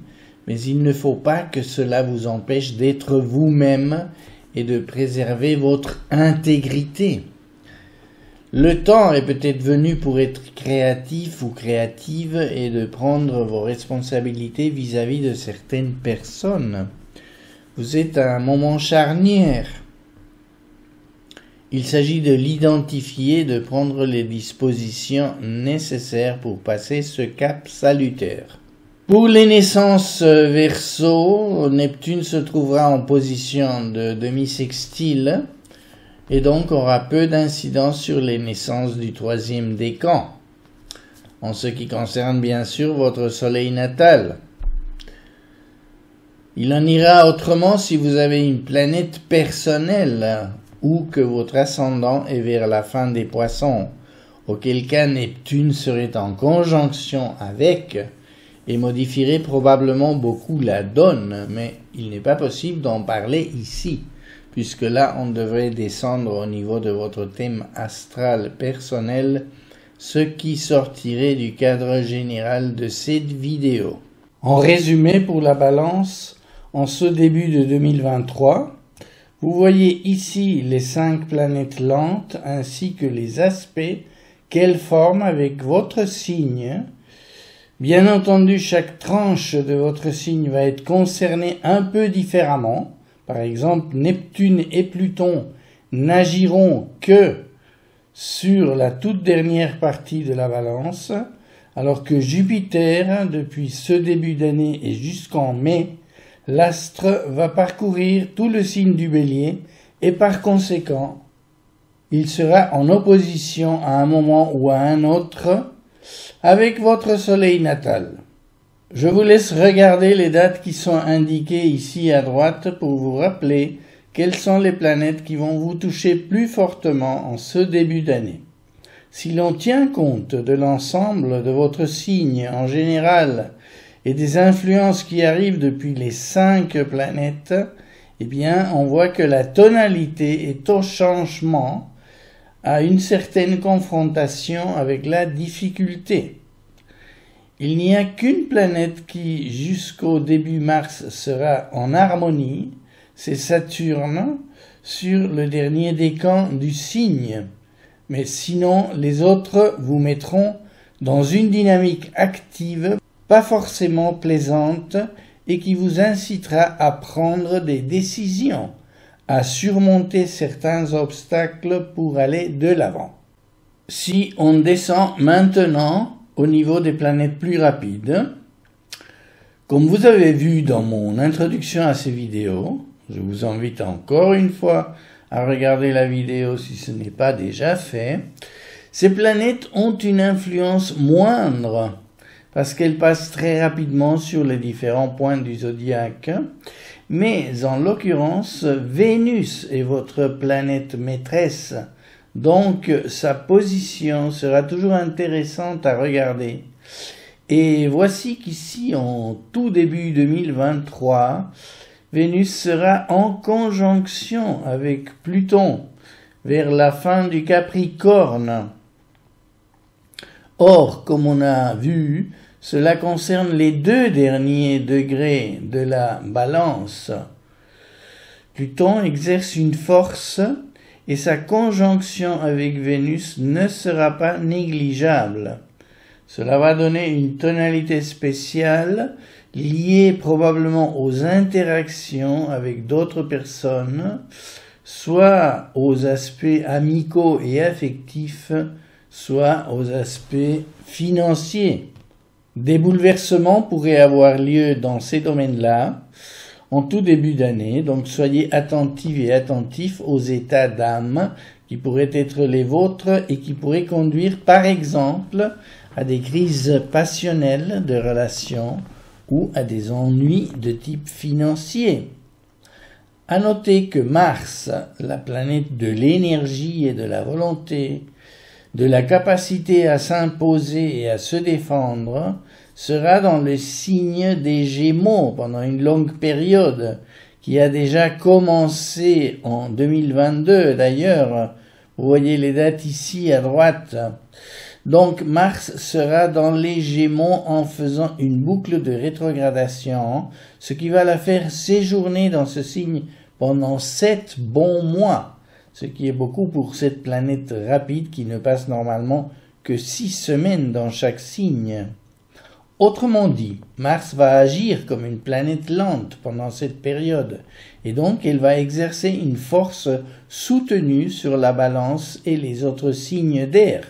mais il ne faut pas que cela vous empêche d'être vous-même et de préserver votre intégrité. Le temps est peut-être venu pour être créatif ou créative et de prendre vos responsabilités vis-à-vis de certaines personnes. Vous êtes à un moment charnière. Il s'agit de l'identifier, de prendre les dispositions nécessaires pour passer ce cap salutaire. Pour les naissances Verseau, Neptune se trouvera en position de demi-sextile et donc aura peu d'incidence sur les naissances du troisième décan, en ce qui concerne bien sûr votre soleil natal. Il en ira autrement si vous avez une planète personnelle ou que votre ascendant est vers la fin des Poissons, auquel cas Neptune serait en conjonction avec et modifierait probablement beaucoup la donne, mais il n'est pas possible d'en parler ici, puisque là on devrait descendre au niveau de votre thème astral personnel, ce qui sortirait du cadre général de cette vidéo. En résumé pour la Balance, en ce début de 2023, vous voyez ici les 5 planètes lentes ainsi que les aspects qu'elles forment avec votre signe. Bien entendu, chaque tranche de votre signe va être concernée un peu différemment. Par exemple, Neptune et Pluton n'agiront que sur la toute dernière partie de la balance, alors que Jupiter, depuis ce début d'année et jusqu'en mai, l'astre va parcourir tout le signe du Bélier et par conséquent, il sera en opposition à un moment ou à un autre avec votre soleil natal. Je vous laisse regarder les dates qui sont indiquées ici à droite pour vous rappeler quelles sont les planètes qui vont vous toucher plus fortement en ce début d'année. Si l'on tient compte de l'ensemble de votre signe en général et des influences qui arrivent depuis les 5 planètes, eh bien, on voit que la tonalité est au changement, à une certaine confrontation avec la difficulté. Il n'y a qu'une planète qui, jusqu'au début mars, sera en harmonie, c'est Saturne, sur le dernier décan du signe. Mais sinon, les autres vous mettront dans une dynamique active, pas forcément plaisante, et qui vous incitera à prendre des décisions, à surmonter certains obstacles pour aller de l'avant. Si on descend maintenant au niveau des planètes plus rapides, comme vous avez vu dans mon introduction à ces vidéos, je vous invite encore une fois à regarder la vidéo si ce n'est pas déjà fait, ces planètes ont une influence moindre parce qu'elles passent très rapidement sur les différents points du zodiaque, mais en l'occurrence, Vénus est votre planète maîtresse, donc sa position sera toujours intéressante à regarder. Et voici qu'ici, en tout début 2023, Vénus sera en conjonction avec Pluton vers la fin du Capricorne. Or, comme on a vu, cela concerne les 2 derniers degrés de la balance. Pluton exerce une force et sa conjonction avec Vénus ne sera pas négligeable. Cela va donner une tonalité spéciale liée probablement aux interactions avec d'autres personnes, soit aux aspects amicaux et affectifs, soit aux aspects financiers. Des bouleversements pourraient avoir lieu dans ces domaines-là en tout début d'année, donc soyez attentifs et attentifs aux états d'âme qui pourraient être les vôtres et qui pourraient conduire par exemple à des crises passionnelles de relations ou à des ennuis de type financier. À noter que Mars, la planète de l'énergie et de la volonté, de la capacité à s'imposer et à se défendre, sera dans le signe des Gémeaux pendant une longue période, qui a déjà commencé en 2022 d'ailleurs. Vous voyez les dates ici à droite. Donc Mars sera dans les Gémeaux en faisant une boucle de rétrogradation, ce qui va la faire séjourner dans ce signe pendant 7 bons mois, ce qui est beaucoup pour cette planète rapide qui ne passe normalement que 6 semaines dans chaque signe. Autrement dit, Mars va agir comme une planète lente pendant cette période, et donc elle va exercer une force soutenue sur la balance et les autres signes d'air.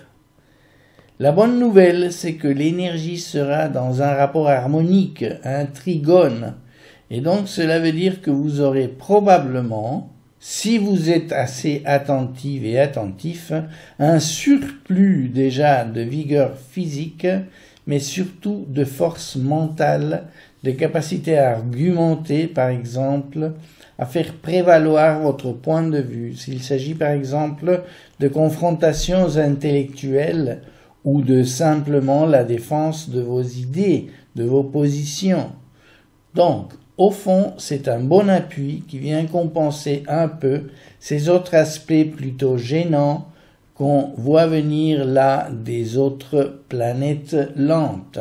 La bonne nouvelle, c'est que l'énergie sera dans un rapport harmonique, un trigone, et donc cela veut dire que vous aurez probablement, si vous êtes assez attentive et attentif, un surplus déjà de vigueur physique, mais surtout de force mentale, de capacité à argumenter, par exemple, à faire prévaloir votre point de vue. S'il s'agit, par exemple, de confrontations intellectuelles ou de simplement la défense de vos idées, de vos positions. Donc, au fond, c'est un bon appui qui vient compenser un peu ces autres aspects plutôt gênants qu'on voit venir là des autres planètes lentes.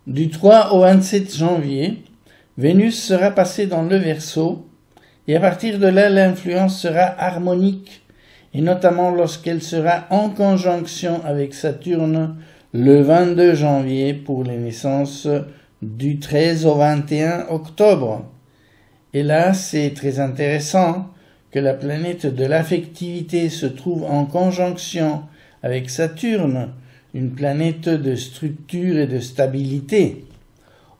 Du 3 au 27 janvier, Vénus sera passée dans le Verseau, et à partir de là, l'influence sera harmonique, et notamment lorsqu'elle sera en conjonction avec Saturne le 22 janvier pour les naissances du 13 au 21 octobre. Et là, c'est très intéressant, que la planète de l'affectivité se trouve en conjonction avec Saturne, une planète de structure et de stabilité.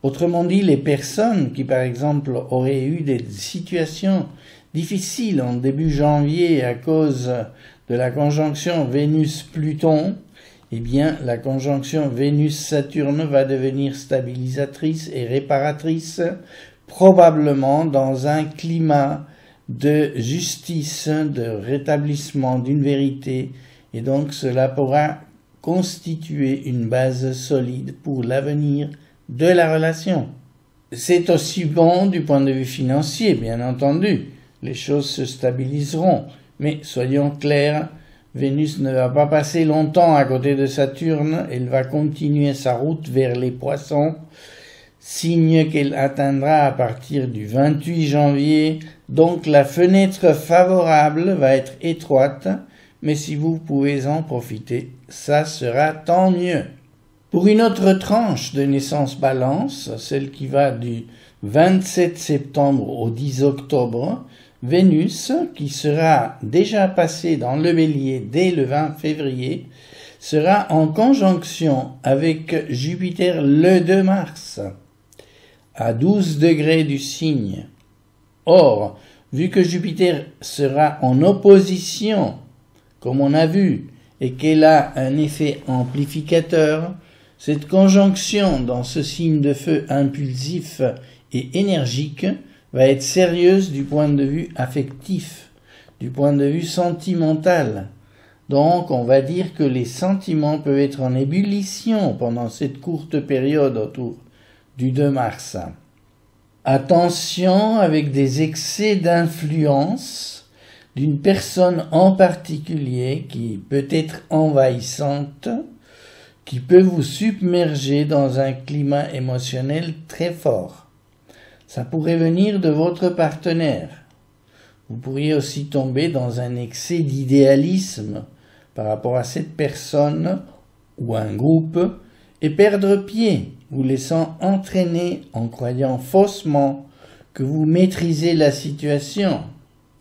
Autrement dit, les personnes qui, par exemple, auraient eu des situations difficiles en début janvier à cause de la conjonction Vénus-Pluton, eh bien, la conjonction Vénus-Saturne va devenir stabilisatrice et réparatrice, probablement dans un climat de justice, de rétablissement d'une vérité, et donc cela pourra constituer une base solide pour l'avenir de la relation. C'est aussi bon du point de vue financier, bien entendu. Les choses se stabiliseront. Mais soyons clairs, Vénus ne va pas passer longtemps à côté de Saturne. Elle va continuer sa route vers les Poissons, signe qu'elle atteindra à partir du 28 janvier. Donc la fenêtre favorable va être étroite, mais si vous pouvez en profiter, ça sera tant mieux. Pour une autre tranche de naissance Balance, celle qui va du 27 septembre au 10 octobre, Vénus, qui sera déjà passée dans le Bélier dès le 20 février, sera en conjonction avec Jupiter le 2 mars, à 12 degrés du signe. Or, vu que Jupiter sera en opposition, comme on a vu, et qu'elle a un effet amplificateur, cette conjonction dans ce signe de feu impulsif et énergique va être sérieuse du point de vue affectif, du point de vue sentimental. Donc, on va dire que les sentiments peuvent être en ébullition pendant cette courte période autour du 2 mars. Attention avec des excès d'influence d'une personne en particulier qui peut être envahissante, qui peut vous submerger dans un climat émotionnel très fort. Ça pourrait venir de votre partenaire. Vous pourriez aussi tomber dans un excès d'idéalisme par rapport à cette personne ou un groupe et perdre pied, vous laissant entraîner en croyant faussement que vous maîtrisez la situation.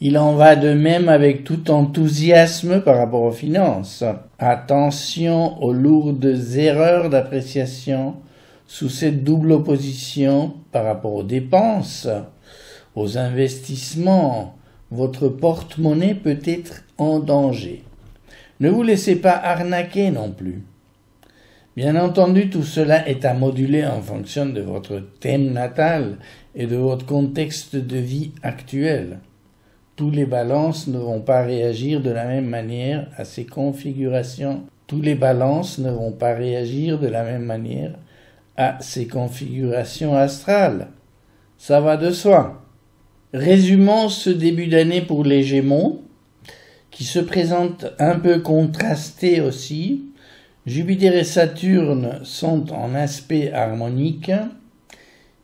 Il en va de même avec tout enthousiasme par rapport aux finances. Attention aux lourdes erreurs d'appréciation sous cette double opposition par rapport aux dépenses, aux investissements. Votre porte-monnaie peut être en danger. Ne vous laissez pas arnaquer non plus. Bien entendu, tout cela est à moduler en fonction de votre thème natal et de votre contexte de vie actuel. Tous les balances ne vont pas réagir de la même manière à ces configurations. Tous les balances ne vont pas réagir de la même manière à ces configurations astrales. Ça va de soi. Résumons ce début d'année pour les Gémeaux, qui se présente un peu contrasté aussi. Jupiter et Saturne sont en aspect harmonique.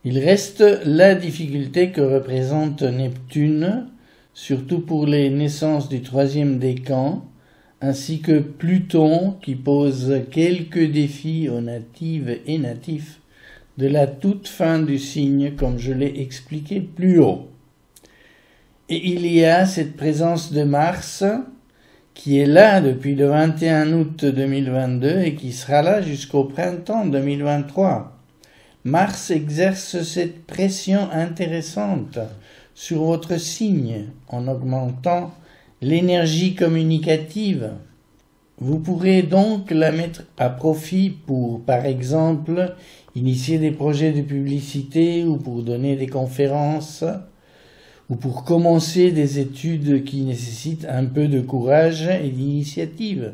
Il reste la difficulté que représente Neptune, surtout pour les naissances du 3e décan, ainsi que Pluton qui pose quelques défis aux natives et natifs de la toute fin du signe, comme je l'ai expliqué plus haut. Et il y a cette présence de Mars qui est là depuis le 21 août 2022 et qui sera là jusqu'au printemps 2023. Mars exerce cette pression intéressante sur votre signe en augmentant l'énergie communicative. Vous pourrez donc la mettre à profit pour, par exemple, initier des projets de publicité ou pour donner des conférences ou pour commencer des études qui nécessitent un peu de courage et d'initiative.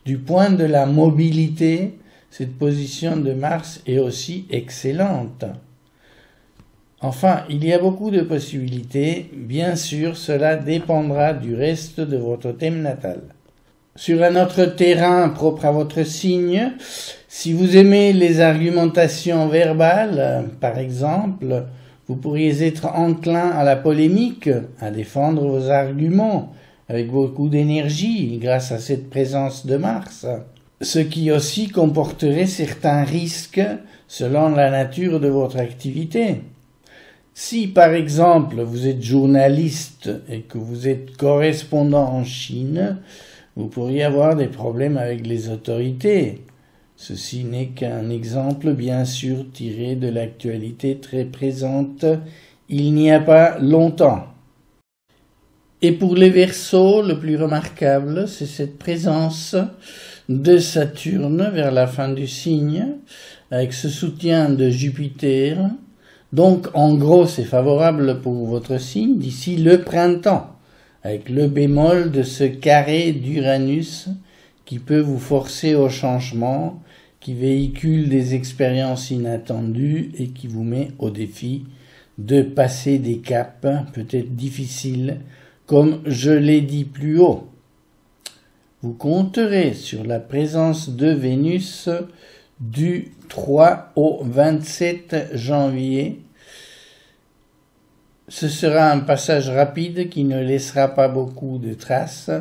Du point de la mobilité, cette position de Mars est aussi excellente. Enfin, il y a beaucoup de possibilités. Bien sûr, cela dépendra du reste de votre thème natal. Sur un autre terrain propre à votre signe, si vous aimez les argumentations verbales, par exemple, vous pourriez être enclin à la polémique, à défendre vos arguments avec beaucoup d'énergie grâce à cette présence de Mars, ce qui aussi comporterait certains risques selon la nature de votre activité. Si par exemple vous êtes journaliste et que vous êtes correspondant en Chine, vous pourriez avoir des problèmes avec les autorités. Ceci n'est qu'un exemple bien sûr tiré de l'actualité très présente il n'y a pas longtemps. Et pour les Verseaux, le plus remarquable, c'est cette présence de Saturne vers la fin du signe, avec ce soutien de Jupiter. Donc, en gros, c'est favorable pour votre signe d'ici le printemps, avec le bémol de ce carré d'Uranus qui peut vous forcer au changement, qui véhicule des expériences inattendues et qui vous met au défi de passer des caps peut-être difficiles, comme je l'ai dit plus haut. Vous compterez sur la présence de Vénus du 3 au 27 janvier. Ce sera un passage rapide qui ne laissera pas beaucoup de traces,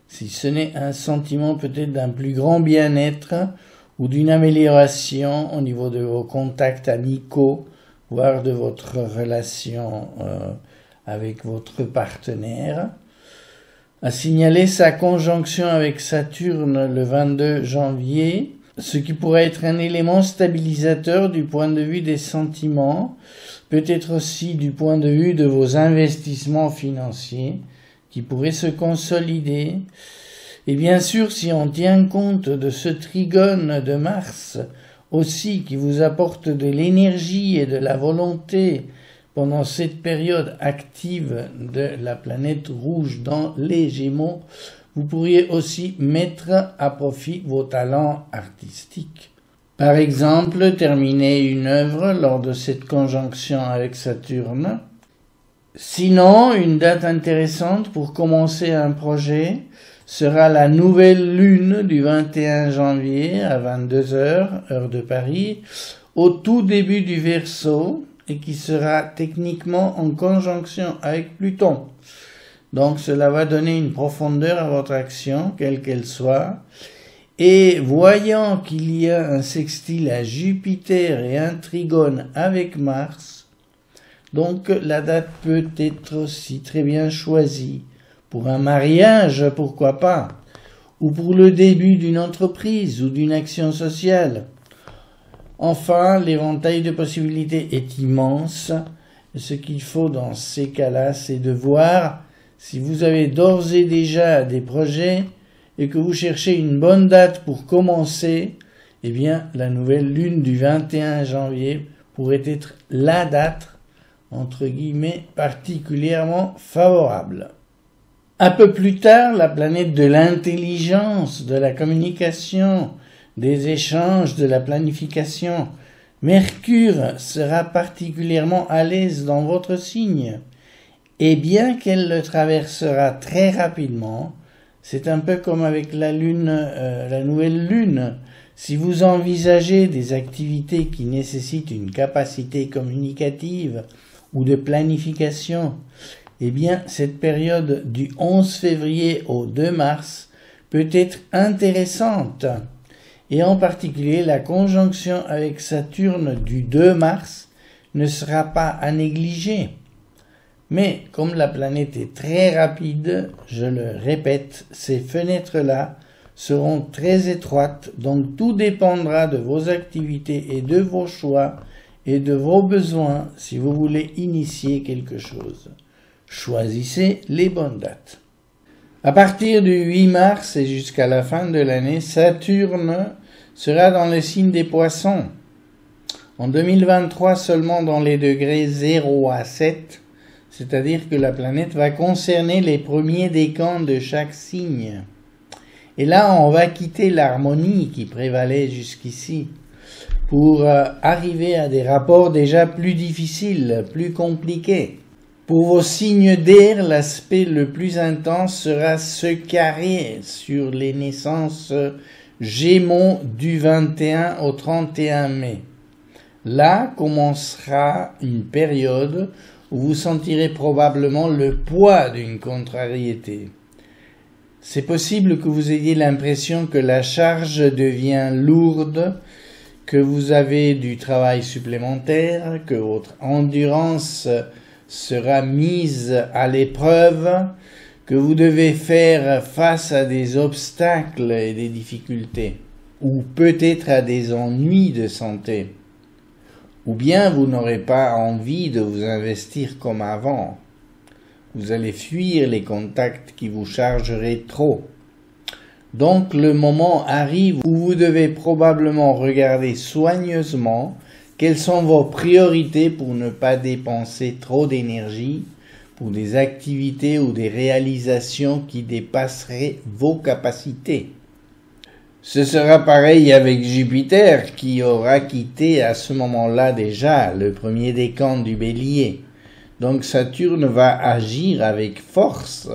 si ce n'est un sentiment peut-être d'un plus grand bien-être ou d'une amélioration au niveau de vos contacts amicaux, voire de votre relation avec votre partenaire. À signaler sa conjonction avec Saturne le 22 janvier, ce qui pourrait être un élément stabilisateur du point de vue des sentiments, peut-être aussi du point de vue de vos investissements financiers, qui pourraient se consolider. Et bien sûr, si on tient compte de ce trigone de Mars, aussi qui vous apporte de l'énergie et de la volonté pendant cette période active de la planète rouge dans les Gémeaux, vous pourriez aussi mettre à profit vos talents artistiques. Par exemple, terminer une œuvre lors de cette conjonction avec Saturne. Sinon, une date intéressante pour commencer un projet sera la nouvelle lune du 21 janvier à 22h, heure de Paris, au tout début du Verseau, et qui sera techniquement en conjonction avec Pluton. Donc cela va donner une profondeur à votre action, quelle qu'elle soit. Et voyant qu'il y a un sextile à Jupiter et un trigone avec Mars, donc la date peut être aussi très bien choisie. Pour un mariage, pourquoi pas, ou pour le début d'une entreprise ou d'une action sociale. Enfin, l'éventail de possibilités est immense. Ce qu'il faut dans ces cas-là, c'est de voir si vous avez d'ores et déjà des projets et que vous cherchez une bonne date pour commencer, eh bien, la nouvelle lune du 21 janvier pourrait être la date, entre guillemets, particulièrement favorable. Un peu plus tard, la planète de l'intelligence, de la communication, des échanges, de la planification, Mercure sera particulièrement à l'aise dans votre signe. Et bien qu'elle le traversera très rapidement, c'est un peu comme avec la nouvelle lune. Si vous envisagez des activités qui nécessitent une capacité communicative ou de planification, eh bien, cette période du 11 février au 2 mars peut être intéressante. Et en particulier, la conjonction avec Saturne du 2 mars ne sera pas à négliger. Mais comme la planète est très rapide, je le répète, ces fenêtres-là seront très étroites, donc tout dépendra de vos activités et de vos choix et de vos besoins si vous voulez initier quelque chose. Choisissez les bonnes dates. À partir du 8 mars et jusqu'à la fin de l'année, Saturne sera dans le signe des Poissons. En 2023, seulement dans les degrés 0 à 7, c'est-à-dire que la planète va concerner les premiers décans de chaque signe. Et là, on va quitter l'harmonie qui prévalait jusqu'ici pour arriver à des rapports déjà plus difficiles, plus compliqués. Pour vos signes d'air, l'aspect le plus intense sera ce carré sur les naissances Gémeaux du 21 au 31 mai. Là commencera une période où vous sentirez probablement le poids d'une contrariété. C'est possible que vous ayez l'impression que la charge devient lourde, que vous avez du travail supplémentaire, que votre endurance sera mise à l'épreuve, que vous devez faire face à des obstacles et des difficultés, ou peut-être à des ennuis de santé, ou bien vous n'aurez pas envie de vous investir comme avant. Vous allez fuir les contacts qui vous chargeraient trop. Donc le moment arrive où vous devez probablement regarder soigneusement quelles sont vos priorités pour ne pas dépenser trop d'énergie pour des activités ou des réalisations qui dépasseraient vos capacités. Ce sera pareil avec Jupiter qui aura quitté à ce moment-là déjà le premier décan du Bélier. Donc Saturne va agir avec force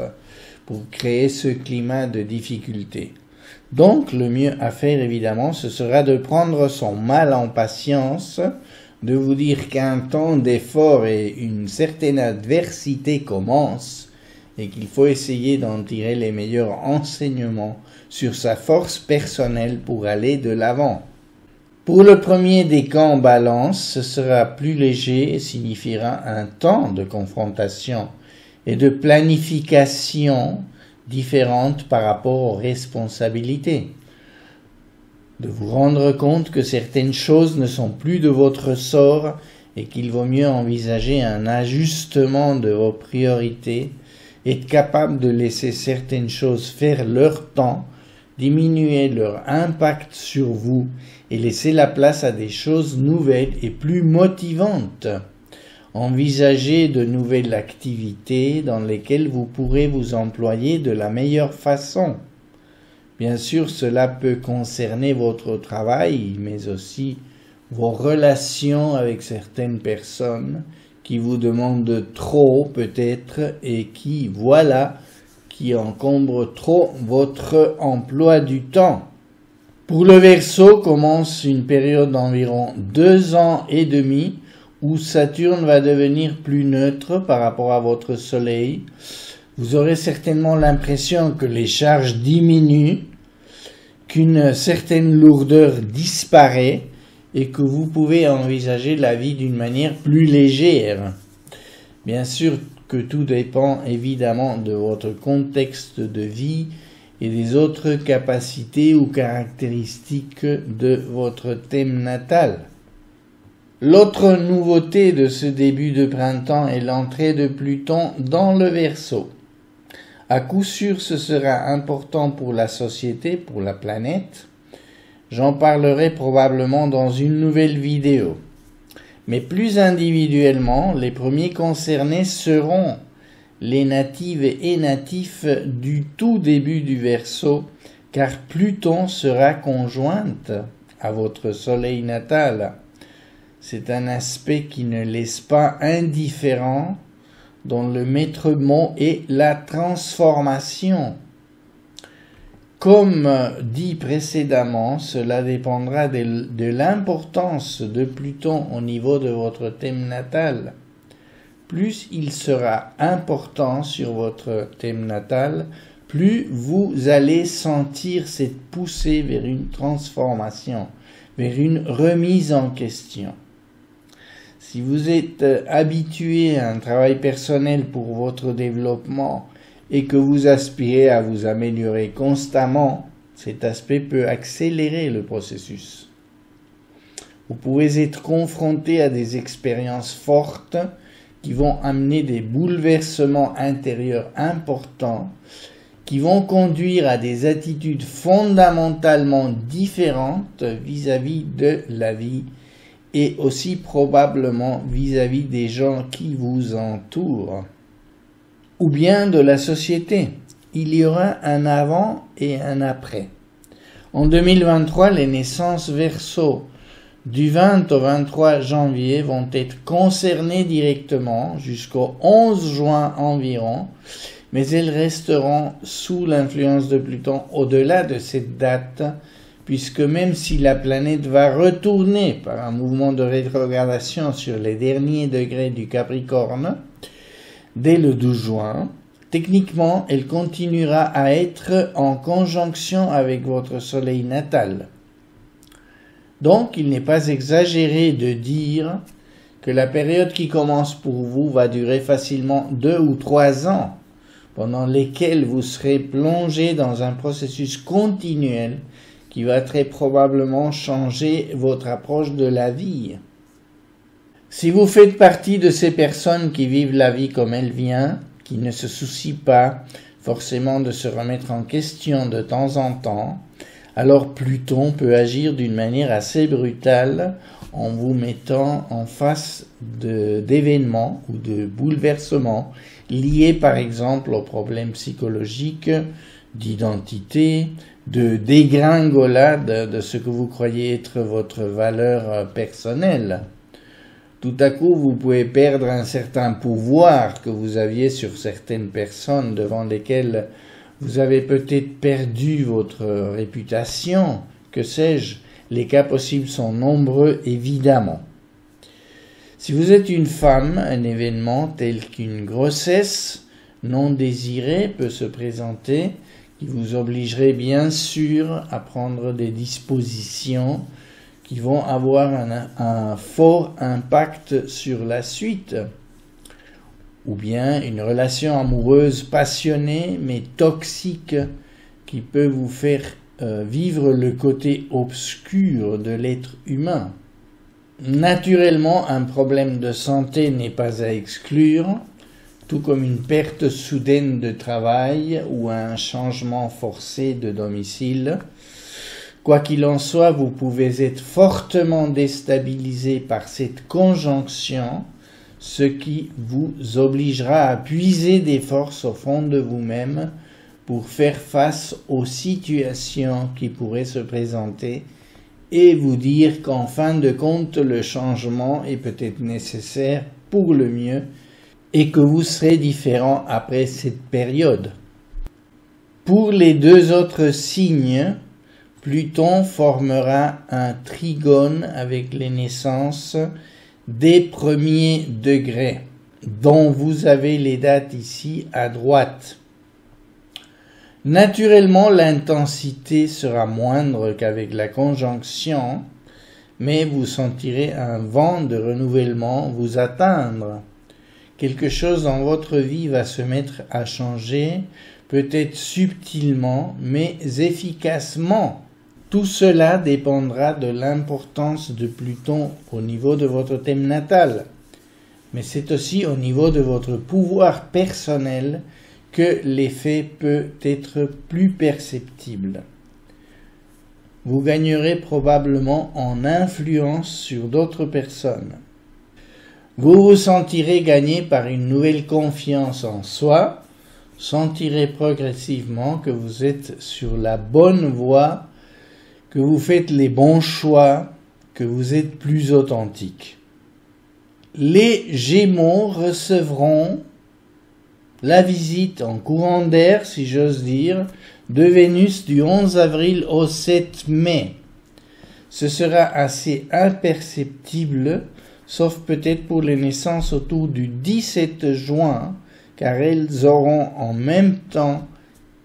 pour créer ce climat de difficulté. Donc le mieux à faire évidemment ce sera de prendre son mal en patience, de vous dire qu'un temps d'effort et une certaine adversité commence et qu'il faut essayer d'en tirer les meilleurs enseignements sur sa force personnelle pour aller de l'avant. Pour le premier décan Balance, ce sera plus léger et signifiera un temps de confrontation et de planification différente par rapport aux responsabilités. De vous rendre compte que certaines choses ne sont plus de votre sort et qu'il vaut mieux envisager un ajustement de vos priorités, être capable de laisser certaines choses faire leur temps, diminuer leur impact sur vous et laisser la place à des choses nouvelles et plus motivantes. Envisagez de nouvelles activités dans lesquelles vous pourrez vous employer de la meilleure façon. Bien sûr, cela peut concerner votre travail, mais aussi vos relations avec certaines personnes qui vous demandent trop peut-être et qui encombrent trop votre emploi du temps. Pour le Verseau commence une période d'environ 2 ans et demi où Saturne va devenir plus neutre par rapport à votre Soleil. Vous aurez certainement l'impression que les charges diminuent, qu'une certaine lourdeur disparaît et que vous pouvez envisager la vie d'une manière plus légère. Bien sûr que tout dépend évidemment de votre contexte de vie et des autres capacités ou caractéristiques de votre thème natal. L'autre nouveauté de ce début de printemps est l'entrée de Pluton dans le Verseau. À coup sûr, ce sera important pour la société, pour la planète. J'en parlerai probablement dans une nouvelle vidéo. Mais plus individuellement, les premiers concernés seront les natives et natifs du tout début du Verseau, car Pluton sera conjointe à votre Soleil natal. C'est un aspect qui ne laisse pas indifférent, dont le maître mot est la transformation. Comme dit précédemment, cela dépendra de l'importance de Pluton au niveau de votre thème natal. Plus il sera important sur votre thème natal, plus vous allez sentir cette poussée vers une transformation, vers une remise en question. Si vous êtes habitué à un travail personnel pour votre développement et que vous aspirez à vous améliorer constamment, cet aspect peut accélérer le processus. Vous pouvez être confronté à des expériences fortes qui vont amener des bouleversements intérieurs importants, qui vont conduire à des attitudes fondamentalement différentes vis-à-vis de la vie et aussi probablement vis-à-vis des gens qui vous entourent, ou bien de la société. Il y aura un avant et un après. En 2023, les naissances Verseau du 20 au 23 janvier vont être concernées directement jusqu'au 11 juin environ, mais elles resteront sous l'influence de Pluton au-delà de cette date, puisque même si la planète va retourner par un mouvement de rétrogradation sur les derniers degrés du Capricorne, dès le 12 juin, techniquement, elle continuera à être en conjonction avec votre Soleil natal. Donc, il n'est pas exagéré de dire que la période qui commence pour vous va durer facilement 2 ou 3 ans, pendant lesquels vous serez plongé dans un processus continuel qui va très probablement changer votre approche de la vie. Si vous faites partie de ces personnes qui vivent la vie comme elle vient, qui ne se soucient pas forcément de se remettre en question de temps en temps, alors Pluton peut agir d'une manière assez brutale en vous mettant en face d'événements ou de bouleversements liés par exemple aux problèmes psychologiques, d'identité, de dégringolade de ce que vous croyez être votre valeur personnelle. Tout à coup, vous pouvez perdre un certain pouvoir que vous aviez sur certaines personnes devant lesquelles vous avez peut-être perdu votre réputation, que sais-je. Les cas possibles sont nombreux, évidemment. Si vous êtes une femme, un événement tel qu'une grossesse non désirée peut se présenter, qui vous obligerait bien sûr à prendre des dispositions qui vont avoir un fort impact sur la suite. Ou bien une relation amoureuse passionnée mais toxique qui peut vous faire vivre le côté obscur de l'être humain. Naturellement, un problème de santé n'est pas à exclure, tout comme une perte soudaine de travail ou un changement forcé de domicile. Quoi qu'il en soit, vous pouvez être fortement déstabilisé par cette conjonction, ce qui vous obligera à puiser des forces au fond de vous-même pour faire face aux situations qui pourraient se présenter et vous dire qu'en fin de compte, le changement est peut-être nécessaire pour le mieux et que vous serez différent après cette période. Pour les 2 autres signes, Pluton formera un trigone avec les naissances des premiers degrés, dont vous avez les dates ici à droite. Naturellement, l'intensité sera moindre qu'avec la conjonction, mais vous sentirez un vent de renouvellement vous atteindre. Quelque chose dans votre vie va se mettre à changer, peut-être subtilement, mais efficacement. Tout cela dépendra de l'importance de Pluton au niveau de votre thème natal, mais c'est aussi au niveau de votre pouvoir personnel que l'effet peut être plus perceptible. Vous gagnerez probablement en influence sur d'autres personnes. Vous vous sentirez gagner par une nouvelle confiance en soi, sentirez progressivement que vous êtes sur la bonne voie, que vous faites les bons choix, que vous êtes plus authentique. Les Gémeaux recevront la visite en courant d'air, si j'ose dire, de Vénus du 11 avril au 7 mai. Ce sera assez imperceptible, sauf peut-être pour les naissances autour du 17 juin, car elles auront en même temps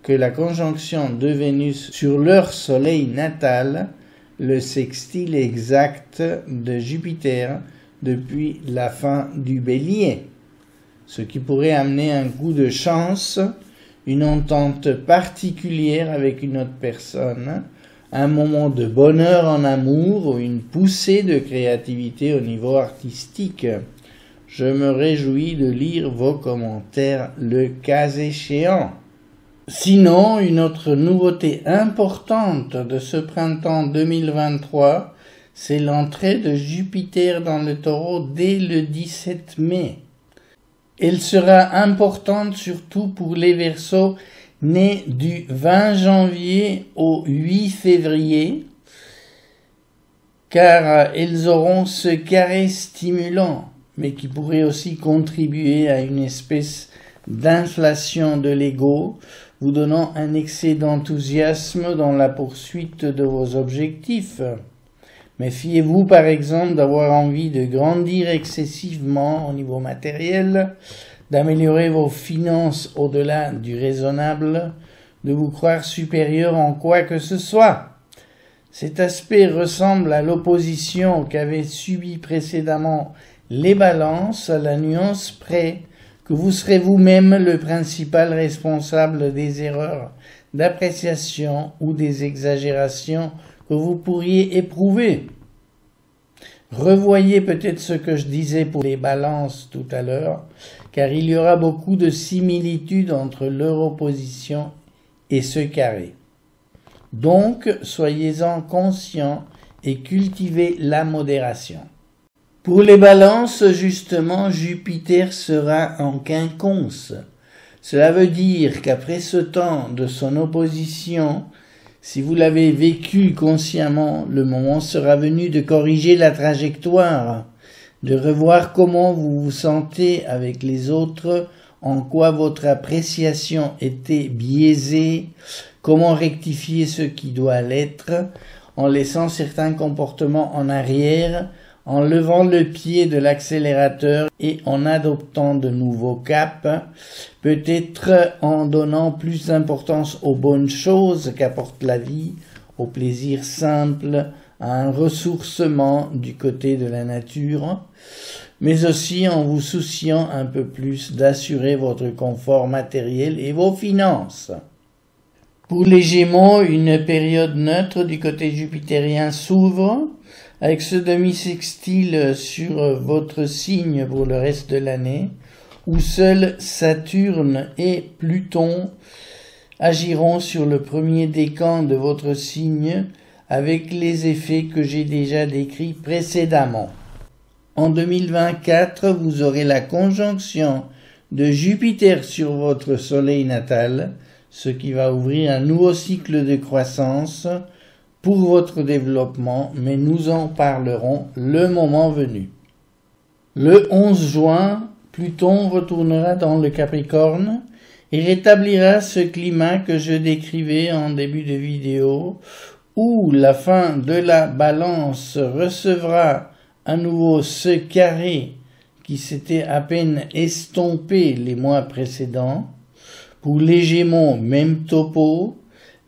que la conjonction de Vénus sur leur soleil natal, le sextile exact de Jupiter depuis la fin du Bélier, ce qui pourrait amener un coup de chance, une entente particulière avec une autre personne, un moment de bonheur en amour ou une poussée de créativité au niveau artistique. Je me réjouis de lire vos commentaires le cas échéant. Sinon, une autre nouveauté importante de ce printemps 2023, c'est l'entrée de Jupiter dans le Taureau dès le 17 mai. Elle sera importante surtout pour les Verseaux nés du 20 janvier au 8 février, car elles auront ce carré stimulant, mais qui pourrait aussi contribuer à une espèce d'inflation de l'ego, vous donnant un excès d'enthousiasme dans la poursuite de vos objectifs. Méfiez-vous par exemple d'avoir envie de grandir excessivement au niveau matériel, d'améliorer vos finances au-delà du raisonnable, de vous croire supérieur en quoi que ce soit. Cet aspect ressemble à l'opposition qu'avaient subi précédemment les balances, à la nuance près que vous serez vous-même le principal responsable des erreurs d'appréciation ou des exagérations que vous pourriez éprouver. Revoyez peut-être ce que je disais pour les balances tout à l'heure, car il y aura beaucoup de similitudes entre leur opposition et ce carré. Donc, soyez-en conscients et cultivez la modération. Pour les balances, justement, Jupiter sera en quinconce. Cela veut dire qu'après ce temps de son opposition, si vous l'avez vécu consciemment, le moment sera venu de corriger la trajectoire, de revoir comment vous vous sentez avec les autres, en quoi votre appréciation était biaisée, comment rectifier ce qui doit l'être, en laissant certains comportements en arrière, en levant le pied de l'accélérateur et en adoptant de nouveaux caps, peut-être en donnant plus d'importance aux bonnes choses qu'apporte la vie, au plaisir simple, à un ressourcement du côté de la nature, mais aussi en vous souciant un peu plus d'assurer votre confort matériel et vos finances. Pour les Gémeaux, une période neutre du côté jupitérien s'ouvre, avec ce demi-sextile sur votre signe pour le reste de l'année, où seuls Saturne et Pluton agiront sur le premier décan de votre signe avec les effets que j'ai déjà décrits précédemment. En 2024, vous aurez la conjonction de Jupiter sur votre soleil natal, ce qui va ouvrir un nouveau cycle de croissance pour votre développement, mais nous en parlerons le moment venu. Le 11 juin, Pluton retournera dans le Capricorne et rétablira ce climat que je décrivais en début de vidéo, où la fin de la Balance recevra à nouveau ce carré qui s'était à peine estompé les mois précédents. Pour les Gémeaux, même topo.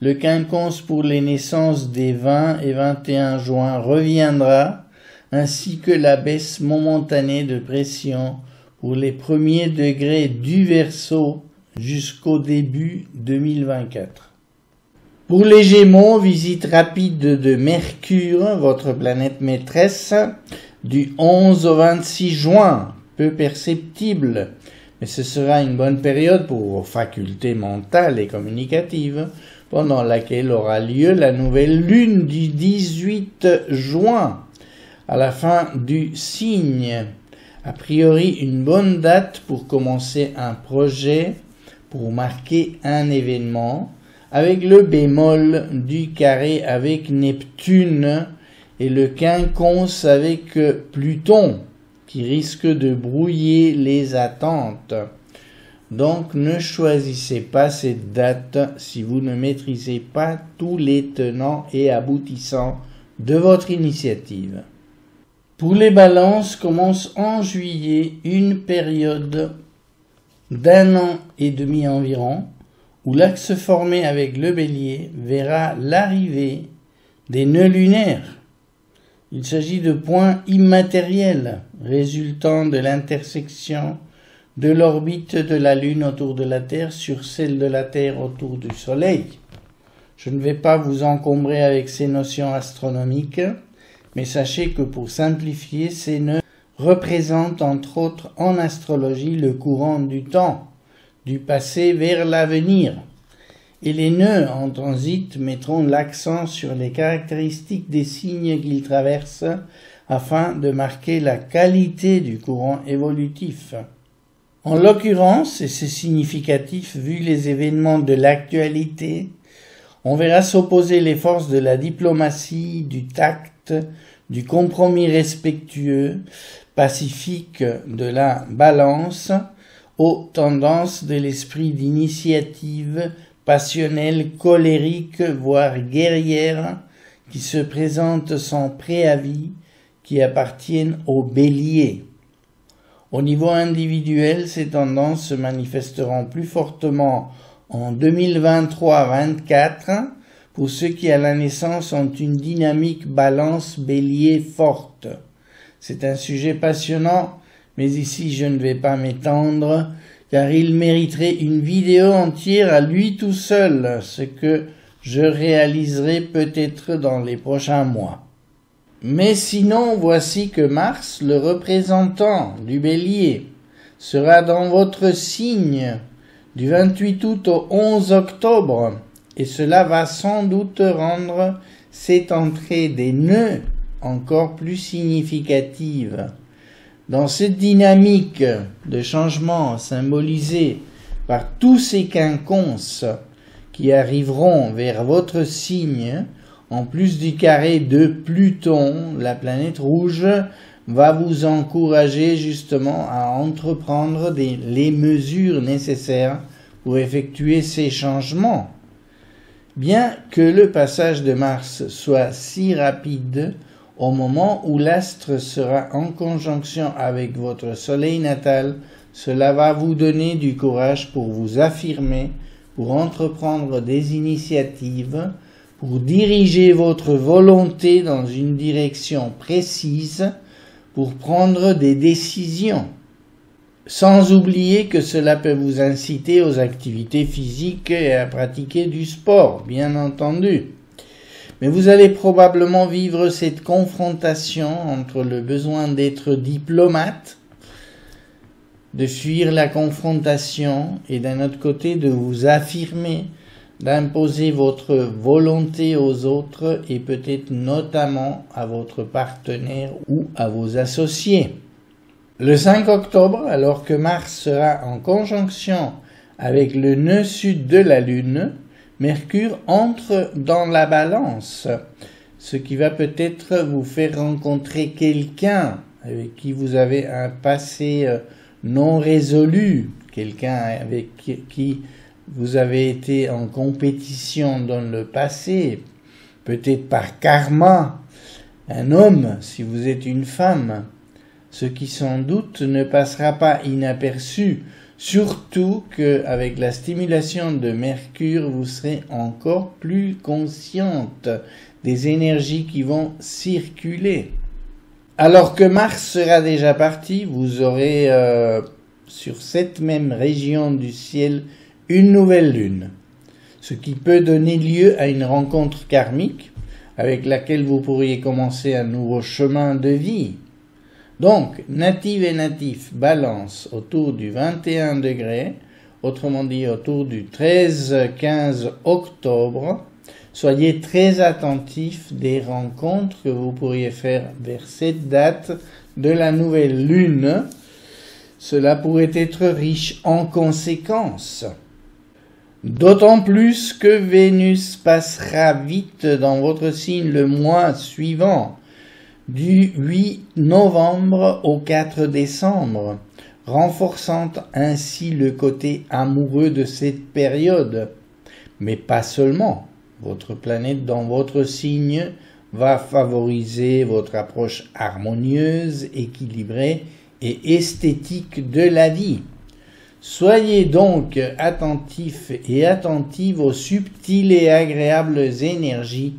Le quinconce pour les naissances des 20 et 21 juin reviendra, ainsi que la baisse momentanée de pression pour les premiers degrés du Verseau jusqu'au début 2024. Pour les Gémeaux, visite rapide de Mercure, votre planète maîtresse, du 11 au 26 juin, peu perceptible, mais ce sera une bonne période pour vos facultés mentales et communicatives, pendant laquelle aura lieu la nouvelle lune du 18 juin, à la fin du signe. A priori, une bonne date pour commencer un projet, pour marquer un événement, avec le bémol du carré avec Neptune et le quinconce avec Pluton, qui risque de brouiller les attentes. Donc ne choisissez pas cette date si vous ne maîtrisez pas tous les tenants et aboutissants de votre initiative. Pour les balances, commence en juillet une période d'1 an et demi environ, où l'axe formé avec le bélier verra l'arrivée des nœuds lunaires. Il s'agit de points immatériels résultant de l'intersection de l'orbite de la Lune autour de la Terre sur celle de la Terre autour du Soleil. Je ne vais pas vous encombrer avec ces notions astronomiques, mais sachez que pour simplifier, ces nœuds représentent entre autres en astrologie le courant du temps, du passé vers l'avenir. Et les nœuds en transit mettront l'accent sur les caractéristiques des signes qu'ils traversent afin de marquer la qualité du courant évolutif. En l'occurrence, et c'est significatif vu les événements de l'actualité, on verra s'opposer les forces de la diplomatie, du tact, du compromis respectueux, pacifique de la Balance, aux tendances de l'esprit d'initiative, passionnelle, colérique, voire guerrière, qui se présentent sans préavis, qui appartiennent au Bélier. Au niveau individuel, ces tendances se manifesteront plus fortement en 2023-24 pour ceux qui à la naissance ont une dynamique balance bélier forte. C'est un sujet passionnant, mais ici je ne vais pas m'étendre, car il mériterait une vidéo entière à lui tout seul, ce que je réaliserai peut-être dans les prochains mois. Mais sinon, voici que Mars, le représentant du Bélier, sera dans votre signe du 28 août au 11 octobre, et cela va sans doute rendre cette entrée des nœuds encore plus significative. Dans cette dynamique de changement symbolisée par tous ces quinconces qui arriveront vers votre signe, en plus du carré de Pluton, la planète rouge va vous encourager justement à entreprendre les mesures nécessaires pour effectuer ces changements. Bien que le passage de Mars soit si rapide, au moment où l'astre sera en conjonction avec votre soleil natal, cela va vous donner du courage pour vous affirmer, pour entreprendre des initiatives, pour diriger votre volonté dans une direction précise, pour prendre des décisions. Sans oublier que cela peut vous inciter aux activités physiques et à pratiquer du sport, bien entendu. Mais vous allez probablement vivre cette confrontation entre le besoin d'être diplomate, de fuir la confrontation et d'un autre côté de vous affirmer, d'imposer votre volonté aux autres et peut-être notamment à votre partenaire ou à vos associés. Le 5 octobre, alors que Mars sera en conjonction avec le nœud sud de la Lune, Mercure entre dans la Balance, ce qui va peut-être vous faire rencontrer quelqu'un avec qui vous avez un passé non résolu, quelqu'un avec qui vous avez été en compétition dans le passé, peut-être par karma, un homme si vous êtes une femme, ce qui sans doute ne passera pas inaperçu, surtout qu'avec la stimulation de Mercure, vous serez encore plus consciente des énergies qui vont circuler. Alors que Mars sera déjà parti, vous aurez sur cette même région du ciel une nouvelle lune, ce qui peut donner lieu à une rencontre karmique avec laquelle vous pourriez commencer un nouveau chemin de vie. Donc, native et natif, balance autour du 21 degrés, autrement dit autour du 13-15 octobre. Soyez très attentifs des rencontres que vous pourriez faire vers cette date de la nouvelle lune. Cela pourrait être riche en conséquences. D'autant plus que Vénus passera vite dans votre signe le mois suivant, du 8 novembre au 4 décembre, renforçant ainsi le côté amoureux de cette période. Mais pas seulement, votre planète dans votre signe va favoriser votre approche harmonieuse, équilibrée et esthétique de la vie. Soyez donc attentifs et attentives aux subtiles et agréables énergies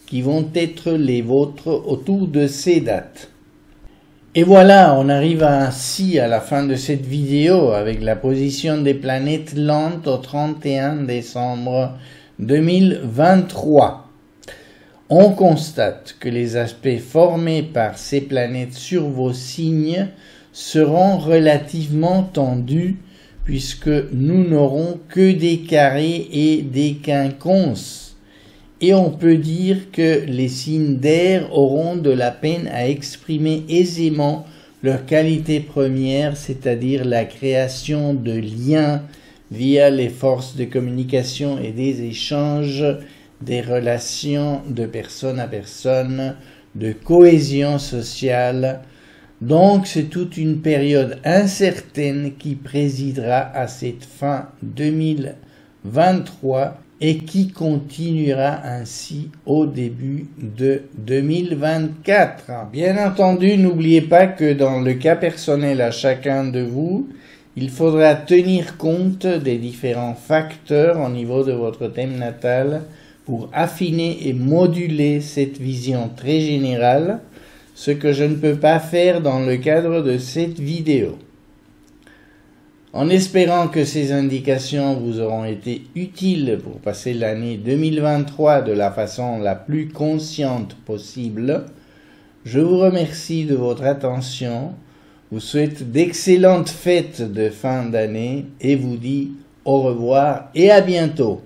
qui vont être les vôtres autour de ces dates. Et voilà, on arrive ainsi à la fin de cette vidéo avec la position des planètes lentes au 31 décembre 2023. On constate que les aspects formés par ces planètes sur vos signes seront relativement tendus puisque nous n'aurons que des carrés et des quinconces. Et on peut dire que les signes d'air auront de la peine à exprimer aisément leur qualité première, c'est-à-dire la création de liens via les forces de communication et des échanges, des relations de personne à personne, de cohésion sociale. Donc c'est toute une période incertaine qui présidera à cette fin 2023 et qui continuera ainsi au début de 2024. Bien entendu, n'oubliez pas que dans le cas personnel à chacun de vous, il faudra tenir compte des différents facteurs au niveau de votre thème natal pour affiner et moduler cette vision très générale, ce que je ne peux pas faire dans le cadre de cette vidéo. En espérant que ces indications vous auront été utiles pour passer l'année 2023 de la façon la plus consciente possible, je vous remercie de votre attention, vous souhaite d'excellentes fêtes de fin d'année et vous dis au revoir et à bientôt.